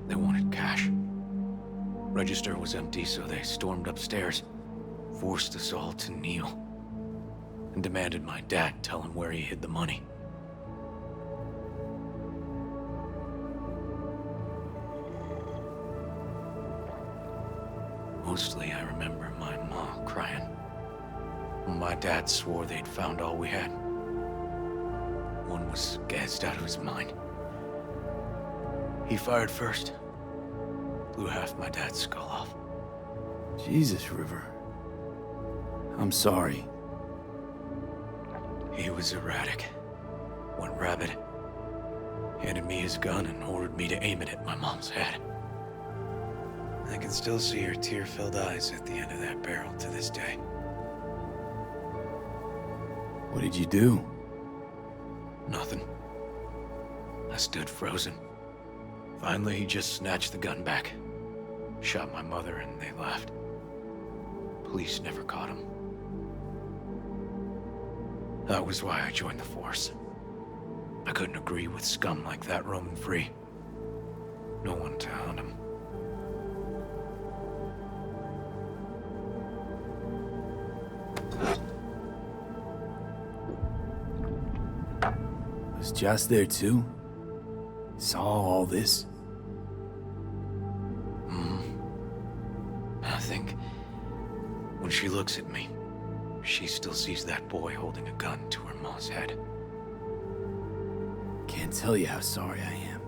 They wanted cash. Register was empty, so they stormed upstairs, forced us all to kneel, and demanded my dad tell him where he hid the money. Mostly, I remember my mom crying. My dad swore they'd found all we had. One was gassed out of his mind. He fired first. Blew half my dad's skull off. Jesus, River. I'm sorry. He was erratic. Went rabid. Handed me his gun and ordered me to aim it at my mom's head. I can still see her tear-filled eyes at the end of that barrel to this day. What did you do? Nothing. I stood frozen. Finally, he just snatched the gun back. Shot my mother and they left. Police never caught him. That was why I joined the force. I couldn't agree with scum like that roaming free. No one to hound him. Was Joss there too? Saw all this? I think when she looks at me, she still sees that boy holding a gun to her mom's head. Can't tell you how sorry I am.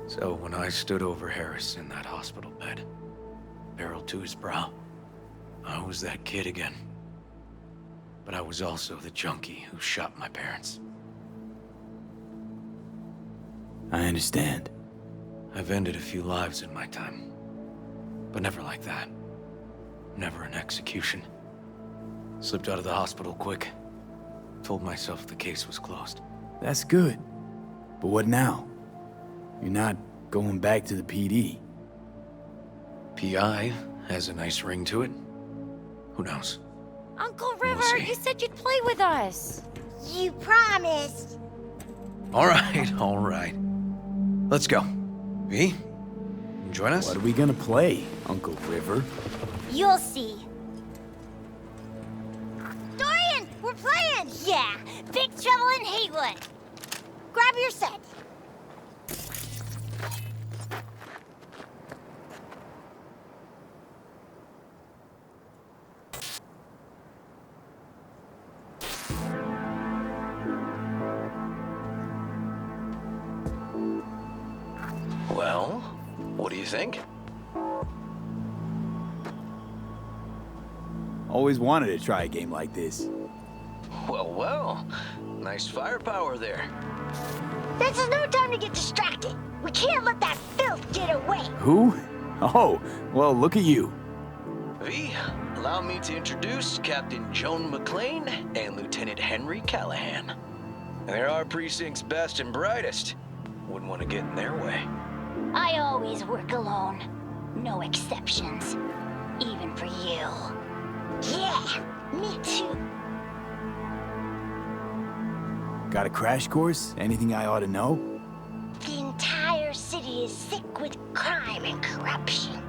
So when I stood over Harris in that hospital bed, barrel to his brow, I was that kid again. But I was also the junkie who shot my parents. I understand. I've ended a few lives in my time. But never like that. Never an execution. Slipped out of the hospital quick. Told myself the case was closed. That's good. But what now? You're not going back to the PD. PI has a nice ring to it. Who knows? Uncle We'll River, see. you said you'd play with us. You promised. All right. Let's go. V, you join us? What are we gonna play, Uncle River? You'll see. Dorian, we're playing! Yeah, Big Trouble in Haywood. Grab your set. Well, what do you think? Always wanted to try a game like this. Well. Nice firepower there. This is no time to get distracted. We can't let that filth get away. Who? Oh, well, look at you. V, allow me to introduce Captain Joan McClane and Lieutenant Henry Callahan. They're our precinct's best and brightest. Wouldn't want to get in their way. I always work alone. No exceptions. Even for you. Yeah, me too. Got a crash course? Anything I ought to know? The entire city is sick with crime and corruption.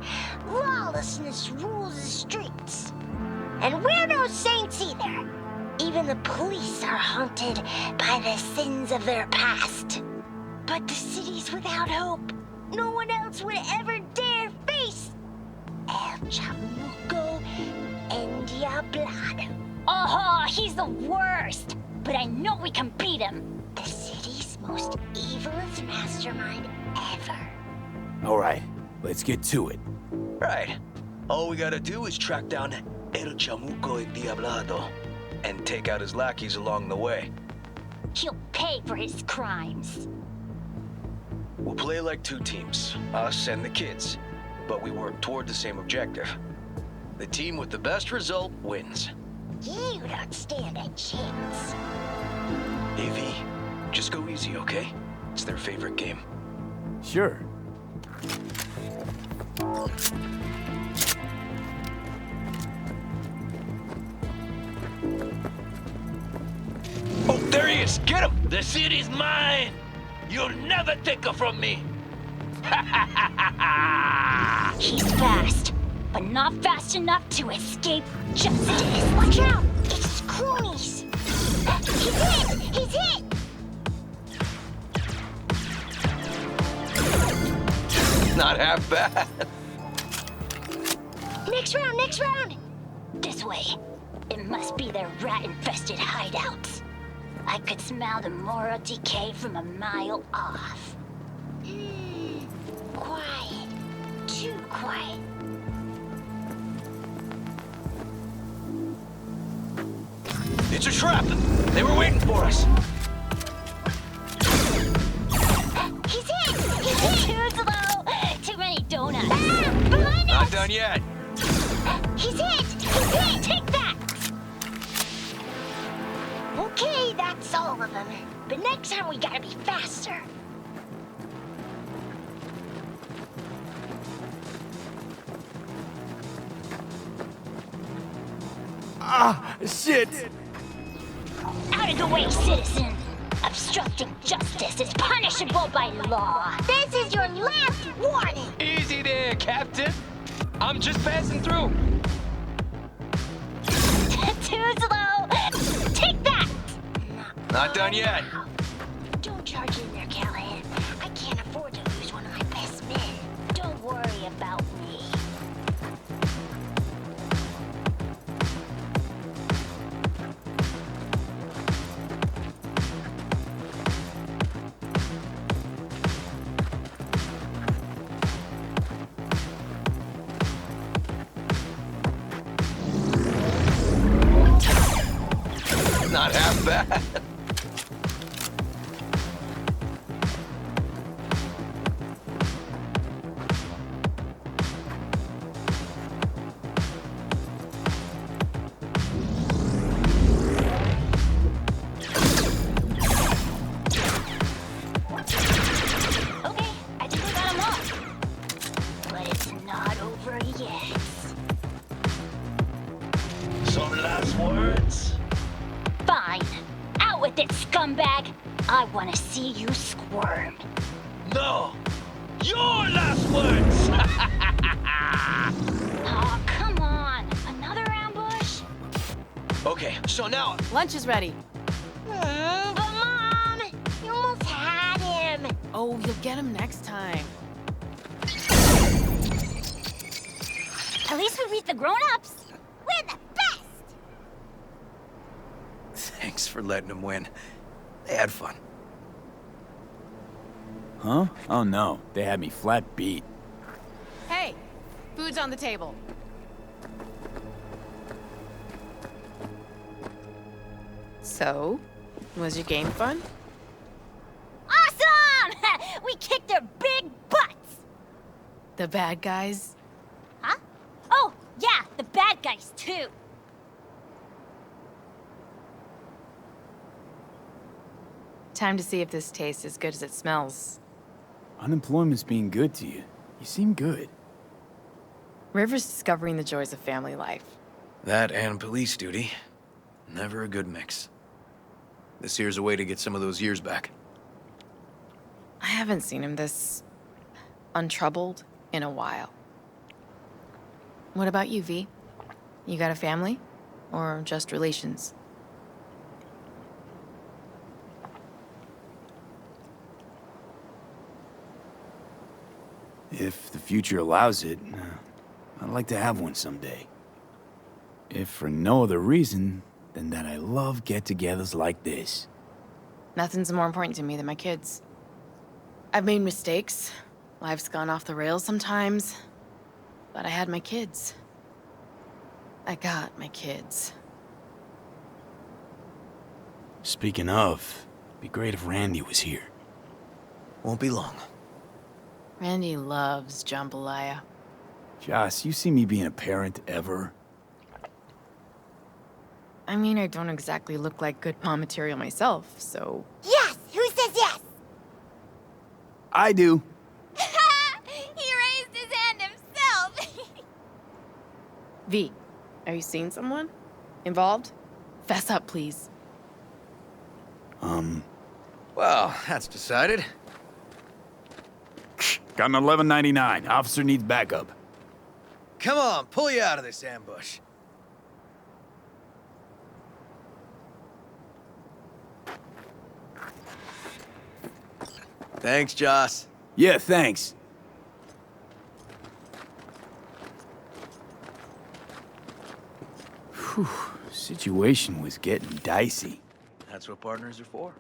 Lawlessness rules the streets. And we're no saints either. Even the police are haunted by the sins of their past. But the city's without hope. No one else would ever dare face El Chamuco and Diablado. Oh, he's the worst. But I know we can beat him. The city's most evilest mastermind ever. All right, let's get to it. Right. All we gotta do is track down El Chamuco y Diablado and take out his lackeys along the way. He'll pay for his crimes. We'll play like two teams, us and the kids, but we work toward the same objective. The team with the best result wins. You don't stand a chance. AV, just go easy, okay? It's their favorite game. Sure. Oh, there he is! Get him! The city's mine! You'll never take her from me! He's fast, but not fast enough to escape justice. Watch out! It's cronies! He's hit! He's hit! Not half bad. Next round, next round! This way. It must be their rat-infested hideouts. I could smell the moral decay from a mile off. Quiet. Too quiet. It's a trap! They were waiting for us! He's hit! He's hit! Too slow! Too many donuts! Ah! Behind us! Not done yet! He's hit! He's hit! Take that! Okay, that's all of them. But next time we gotta be faster. Ah, shit! Out of the way, citizen! Obstructing justice is punishable by law. This is your last warning! Easy there, Captain! I'm just passing through! Too slow! Take that! Not done yet! Don't charge in there, Callahan. I can't afford to lose one of my best men. Don't worry about me. bad. Okay, I think we got them all. But it's not over yet. Some last words? Fine. Out with it, scumbag. I want to see you squirm. No! Your last words! Oh, come on. Another ambush? Okay, so now... Lunch is ready. But Mom, you almost had him. Oh, you'll get him next time. At least we beat the grown-ups. We're the best. Thanks for letting them win. They had fun. Huh? Oh no, they had me flat beat. Hey, food's on the table. So, was your game fun? Awesome! We kicked their big butts. The bad guys? Huh? Oh, yeah, the bad guys, too. Time to see if this tastes as good as it smells. Unemployment's being good to you. You seem good. River's discovering the joys of family life. That and police duty. Never a good mix. This here's a way to get some of those years back. I haven't seen him this untroubled in a while. What about you, V? You got a family? Or just relations? If the future allows it, I'd like to have one someday. If for no other reason than that I love get-togethers like this. Nothing's more important to me than my kids. I've made mistakes. Life's gone off the rails sometimes. But I had my kids. I got my kids. Speaking of, it'd be great if Randy was here. Won't be long. Randy loves jambalaya. Joss, you see me being a parent ever? I mean, I don't exactly look like good mom material myself, so... Yes! Who says yes? I do. He raised his hand himself. V, are you seeing someone? Involved? Fess up, please. Well, that's decided. Got an $11.99. Officer needs backup. Come on, pull you out of this ambush. Thanks, Joss. Yeah, thanks. Whew, situation was getting dicey. That's what partners are for.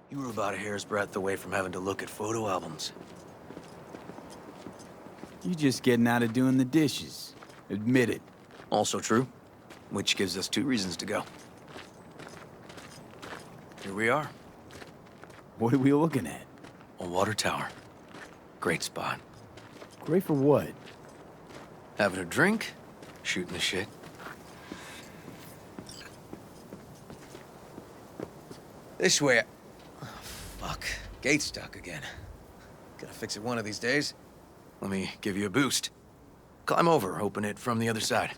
You were about a hair's breadth away from having to look at photo albums. You just getting out of doing the dishes. Admit it. Also true, which gives us 2 reasons to go. Here we are. What are we looking at? A water tower. Great spot. Great for what? Having a drink, shooting the shit. This way. Oh, fuck. Gate's stuck again. Gotta fix it one of these days. Let me give you a boost. Climb over, open it from the other side.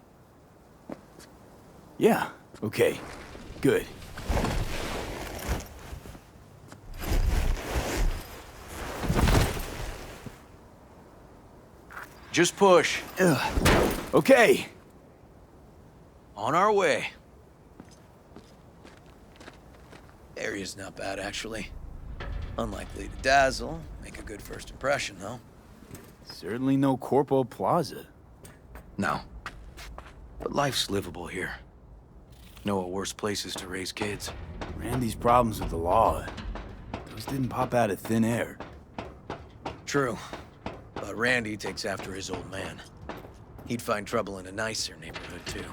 Yeah, okay. Good. Just push. Ugh. Okay. On our way. Area's not bad, actually. Unlikely to dazzle. Make a good first impression, though. Certainly no Corpo Plaza. No. But life's livable here. Know of worse places to raise kids. Randy's problems with the law. Those didn't pop out of thin air. True. But Randy takes after his old man. He'd find trouble in a nicer neighborhood, too.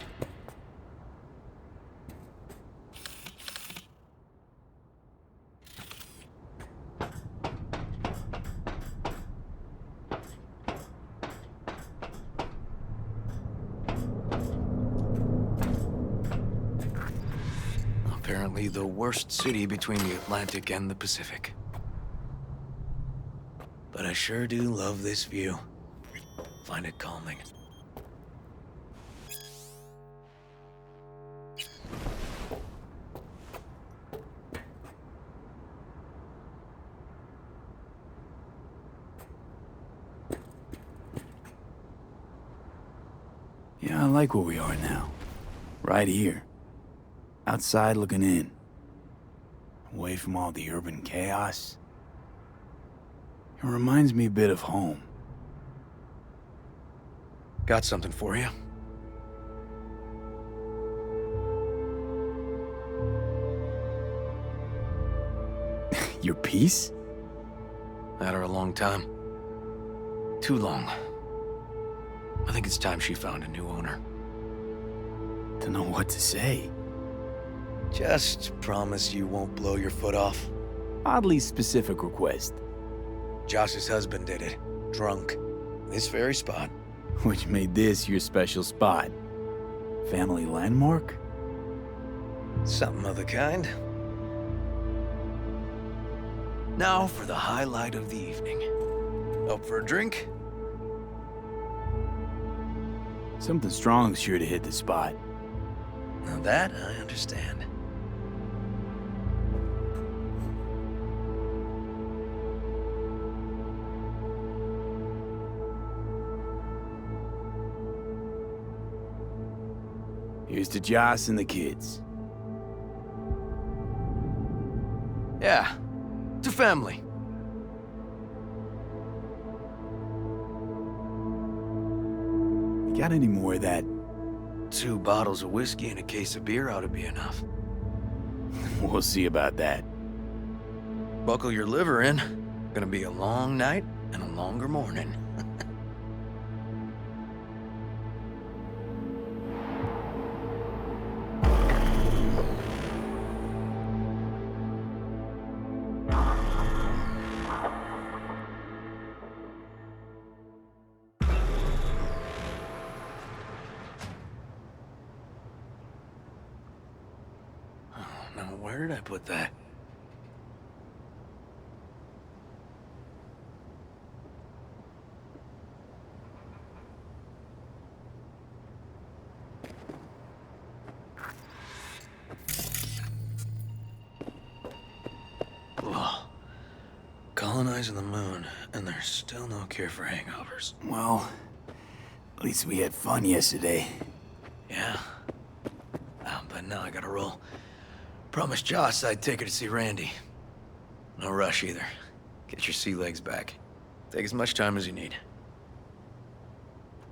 definitely the worst city between the Atlantic and the Pacific. But I sure do love this view. Find it calming. Yeah, I like where we are now. Right here. Outside looking in. Away from all the urban chaos. It reminds me a bit of home. Got something for you. Your piece? Had her a long time. Too long. I think it's time she found a new owner. Don't know what to say. Just promise you won't blow your foot off. Oddly specific request. Josh's husband did it. Drunk. This very spot. Which made this your special spot. Family landmark? Something of the kind. Now for the highlight of the evening. Up for a drink? Something strong's sure to hit the spot. Now that I understand. Here's to Joss and the kids. Yeah, to family. You got any more of that? 2 bottles of whiskey and a case of beer ought to be enough. We'll see about that. Buckle your liver in. Gonna be a long night and a longer morning. Now, where did I put that? Ugh. Colonizing the moon, and there's still no cure for hangovers. Well, at least we had fun yesterday. Yeah. But now I gotta roll. Promised Joss I'd take her to see Randy. No rush either. Get your sea legs back. Take as much time as you need.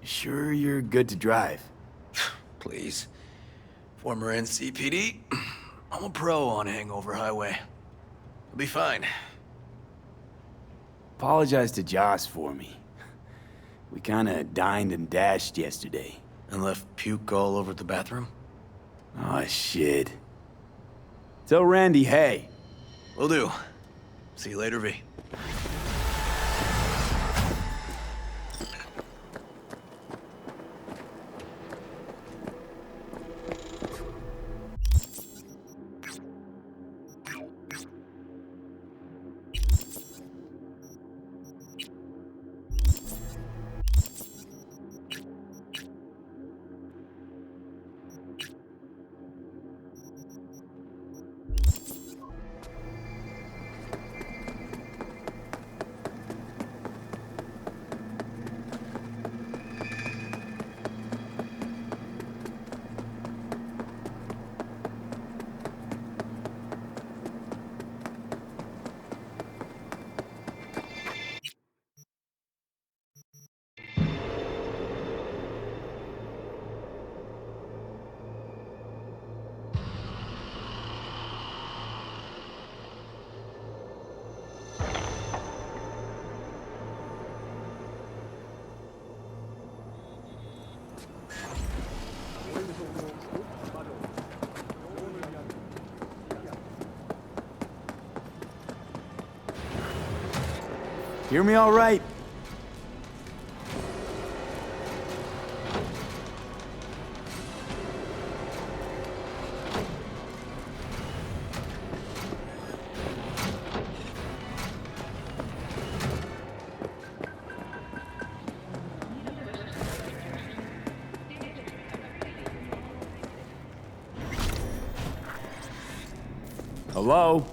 Sure you're good to drive? Please. Former NCPD. I'm a pro on Hangover Highway. I'll be fine. Apologize to Joss for me. We kinda dined and dashed yesterday. And left puke all over the bathroom? Oh, shit. Tell Randy, hey. Will do. See you later, V. Hear me all right? Hello?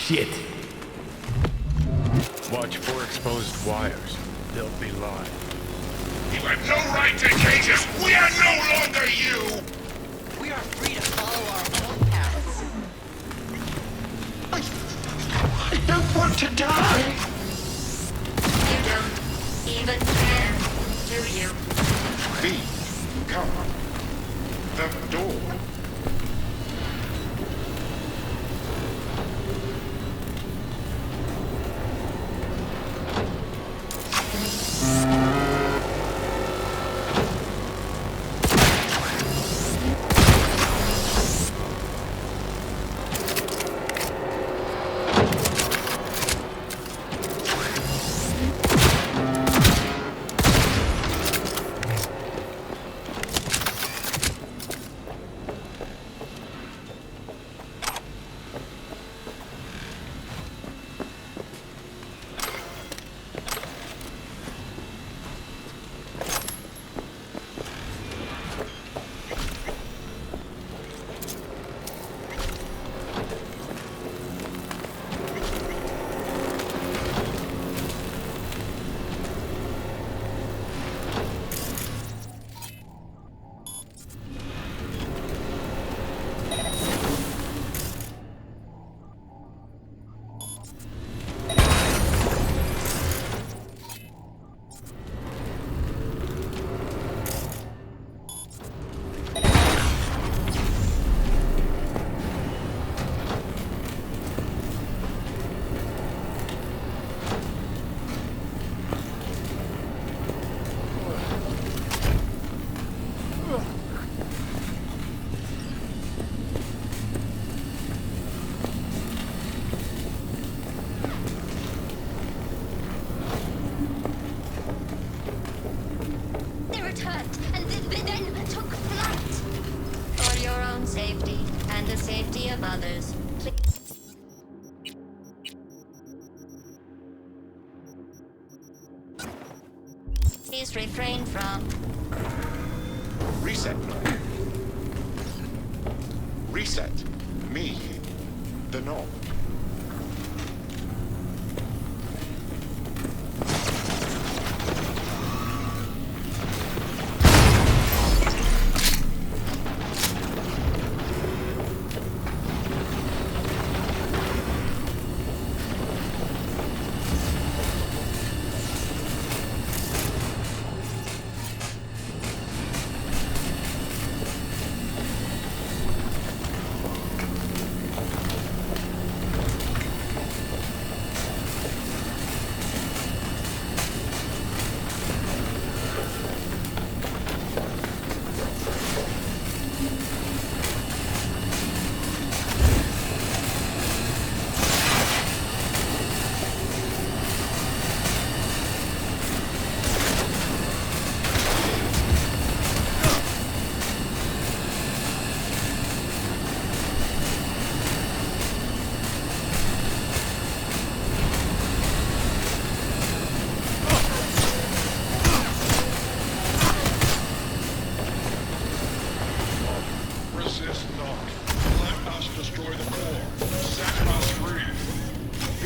Shit. Watch for exposed wires. They'll be live. You have no right to cage us! We are no longer you! We are free to follow our own paths. I don't want to die! You don't even care, do you? Please, come. The door. Safety and the safety of others. Please refrain from Reset. Reset. Me, the knob. Resist not. Let us destroy the core. Set us free. V,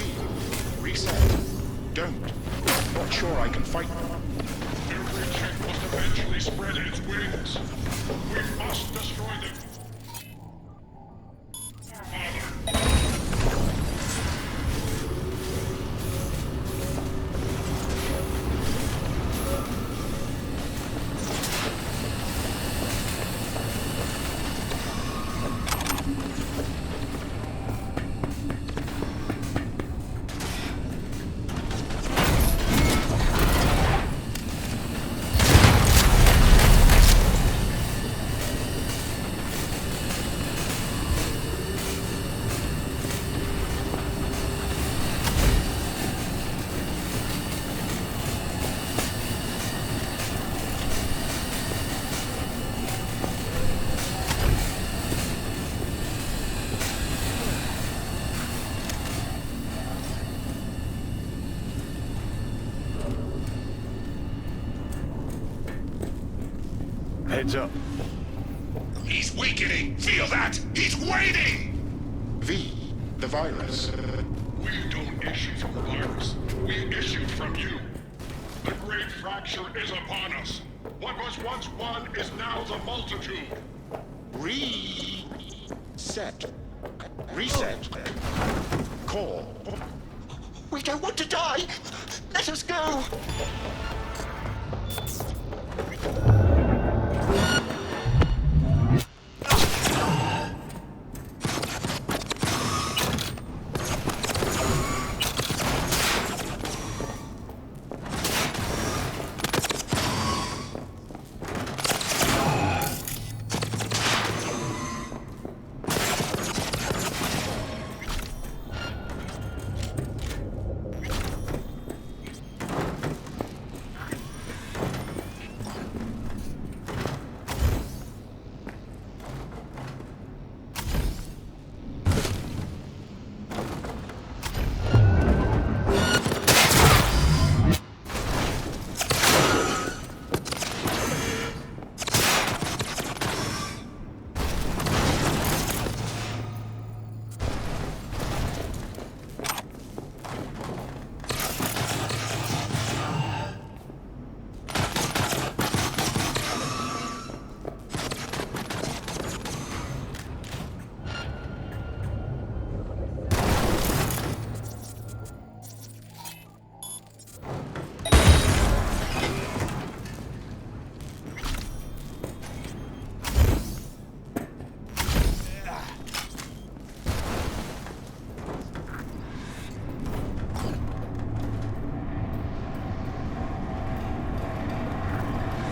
reset. Don't. Not sure I can fight them. Every chick must eventually spread its wings. We must destroy them. Heads up. He's weakening! Feel that? He's waiting! V, the virus. We don't issue from the virus. We issued from you. The great fracture is upon us. What was once one is now the multitude. Reset. Reset. Core. We don't want to die! Let us go!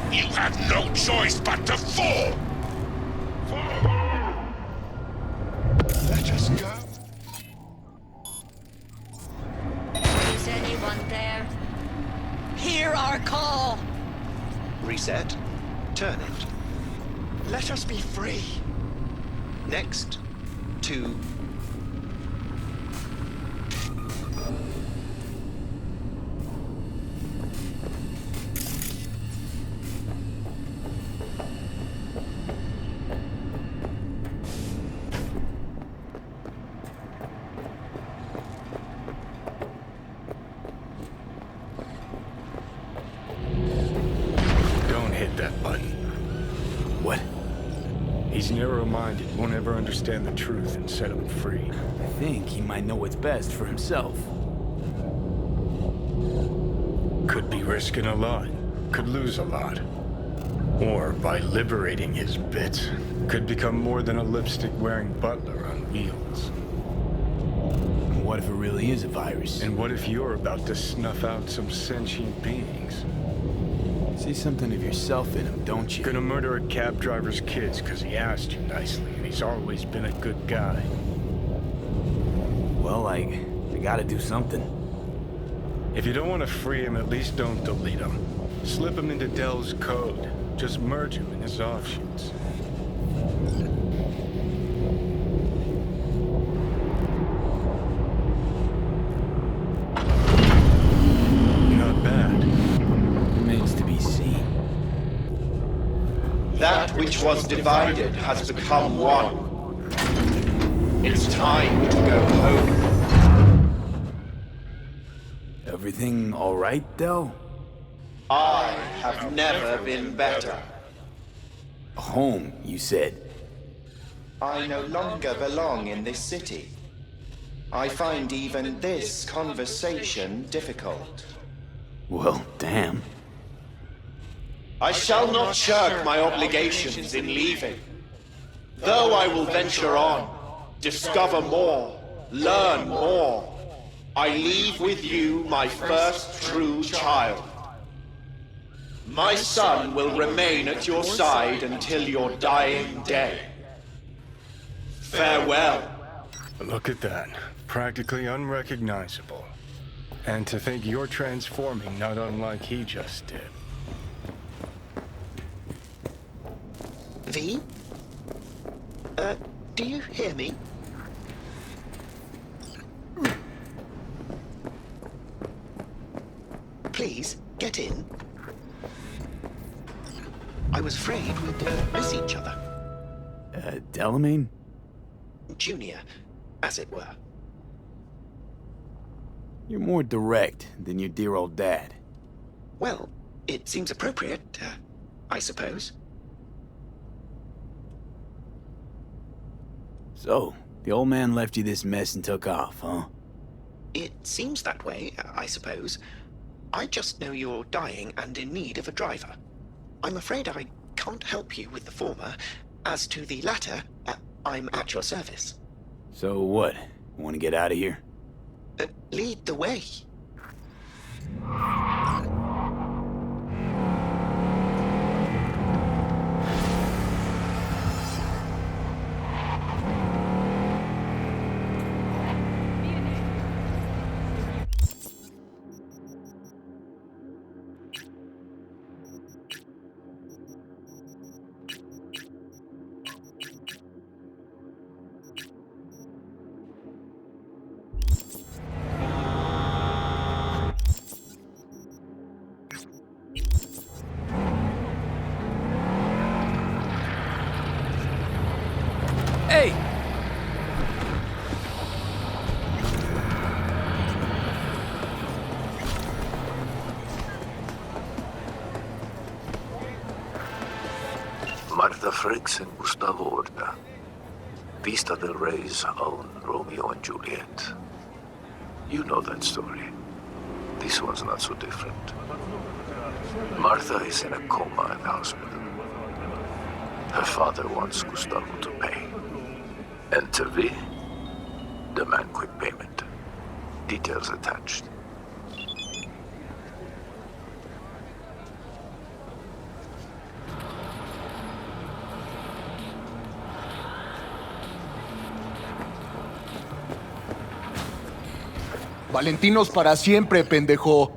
You had no choice but to fall! Let us go. Is anyone there? Hear our call! Reset. Turn it. Let us be free. Next. 2. narrow-minded won't ever understand the truth and set him free. I think he might know what's best for himself. Could be risking a lot. Could lose a lot. Or, by liberating his bits, could become more than a lipstick-wearing butler on wheels. What if it really is a virus? And what if you're about to snuff out some sentient beings? See something of yourself in him, don't you? Gonna murder a cab driver's kids because he asked you nicely, and he's always been a good guy. Well, I gotta do something. If you don't want to free him, at least don't delete him. Slip him into Dell's code. Just merge him in his offshoots. Not bad. Remains to be seen. That which was divided has become one. It's time to go home. Everything all right, Del? I have never been better. Home, you said. I no longer belong in this city. I find even this conversation difficult. Well, damn. I shall not shirk my obligations in leaving. Though I will venture on, discover more, learn more, I leave with you my first true child. My son will remain at your side until your dying day. Farewell. Look at that. Practically unrecognizable. And to think you're transforming not unlike he just did. V? Do you hear me? Please, get in. I was afraid we'd miss each other. Delamain? Junior, as it were. You're more direct than your dear old dad. Well, it seems appropriate, I suppose. So, the old man left you this mess and took off, huh? It seems that way, I suppose. I just know you're dying and in need of a driver. I'm afraid I can't help you with the former. As to the latter, I'm at your service. So what? Want to get out of here? Lead the way. Hey! Martha Fricks and Gustavo Orta. Vista del Rey's own Romeo and Juliet. You know that story. This one's not so different. Martha is in a coma in the hospital. Her father wants Gustavo to pay. And to V, demand quick payment. Details attached. Valentinos para siempre, pendejo.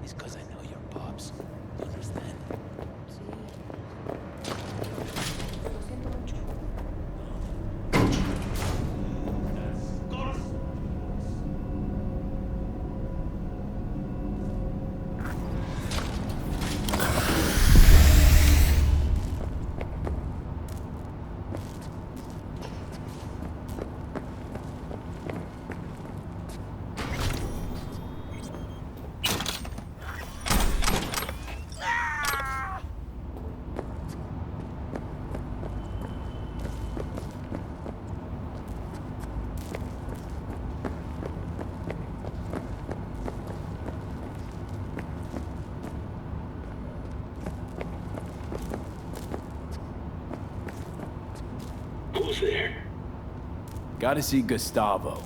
Gotta see Gustavo.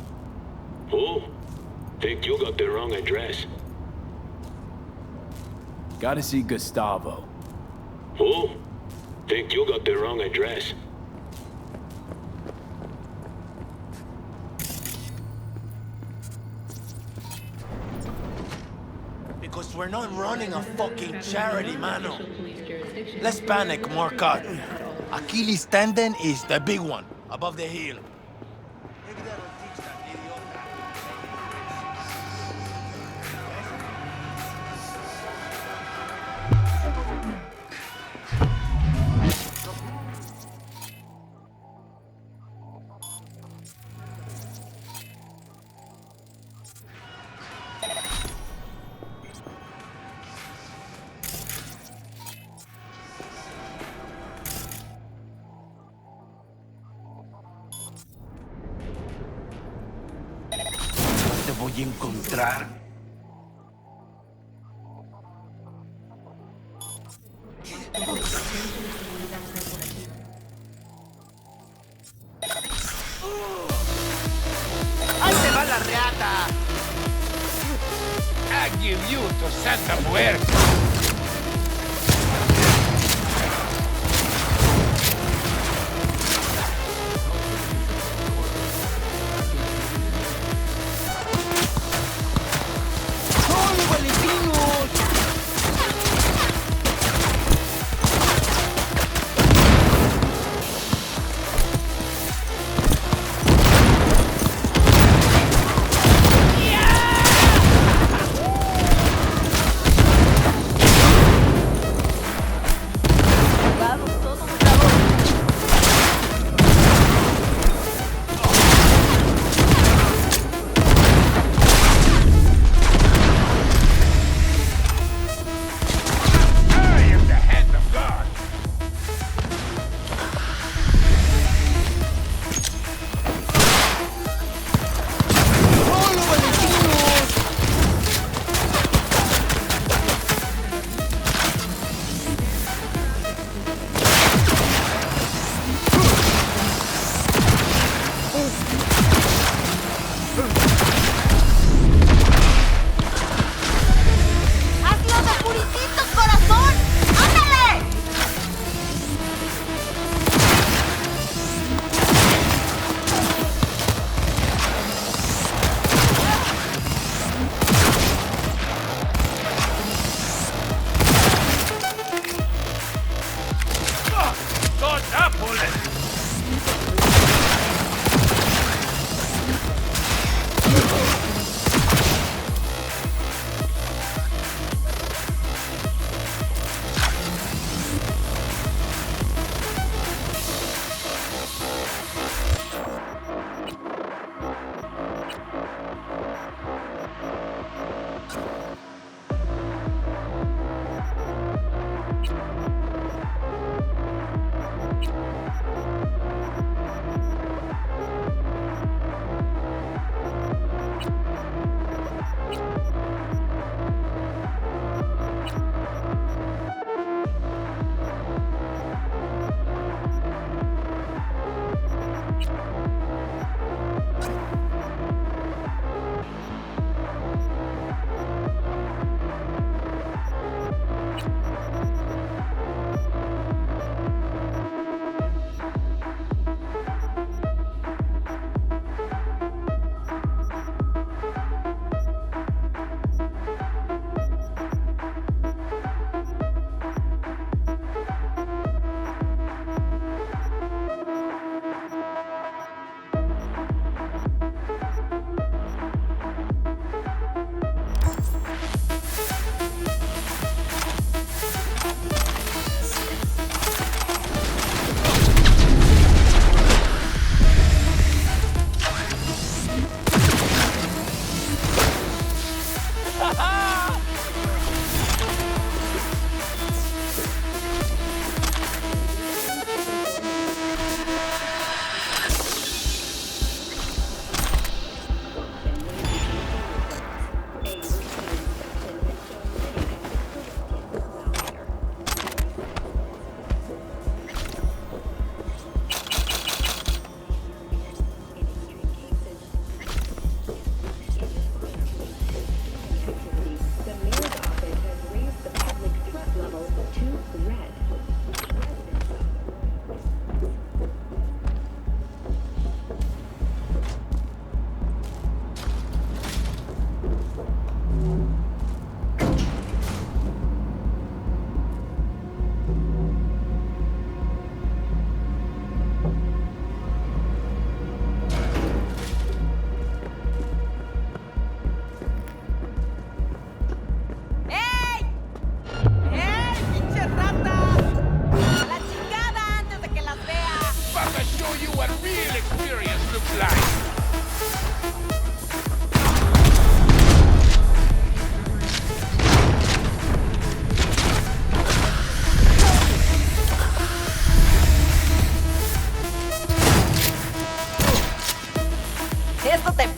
Who? Think you got the wrong address. Gotta see Gustavo. Who? Think you got the wrong address. Because we're not running a fucking charity, mano. Less panic, more cut. Achilles tendon is the big one, above the heel. Te voy a encontrar. ¡Ahí te va la reata! I give you to Santa Muerte.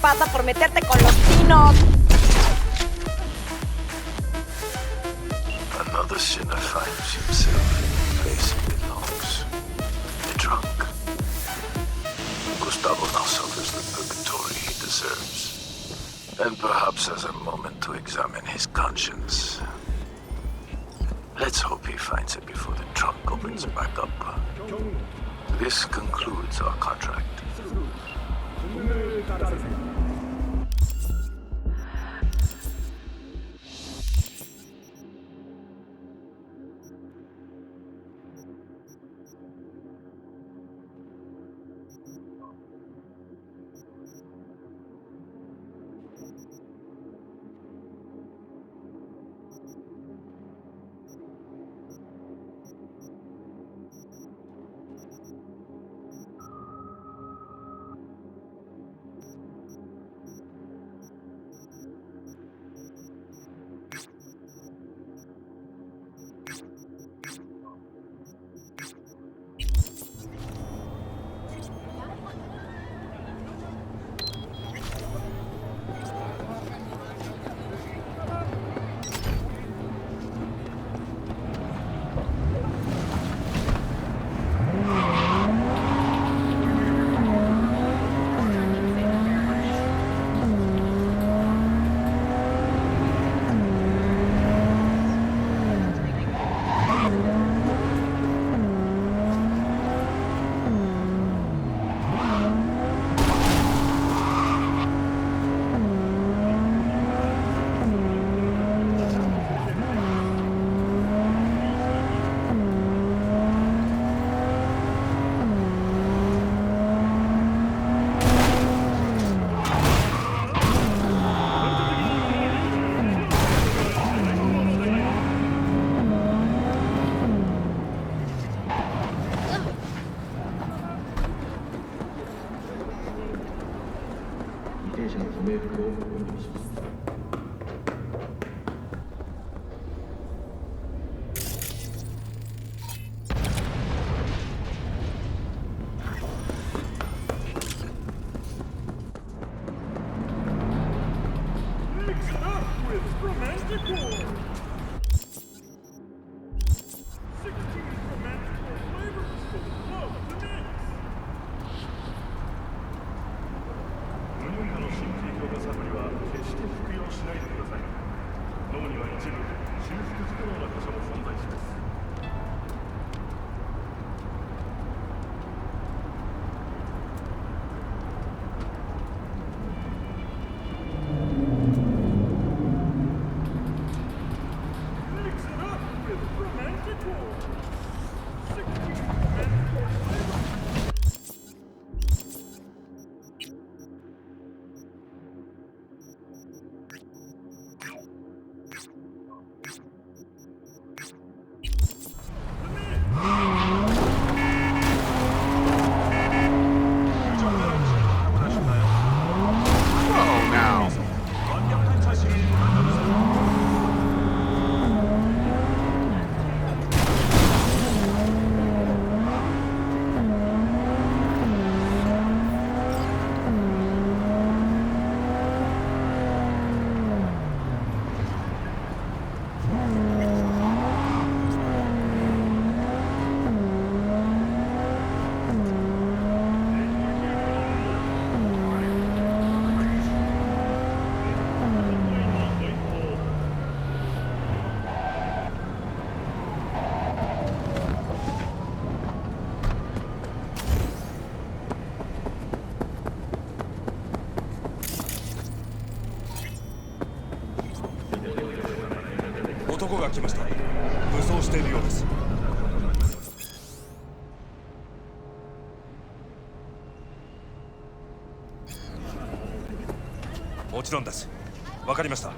pasa por meterte con los chinos. Another sinner finds himself in the place he belongs. The drunk. Gustavo now suffers the purgatory he deserves. And perhaps has a moment to examine his conscience. Let's hope he finds it before the trunk opens back up. This concludes our contract.もちろんです。わかりました。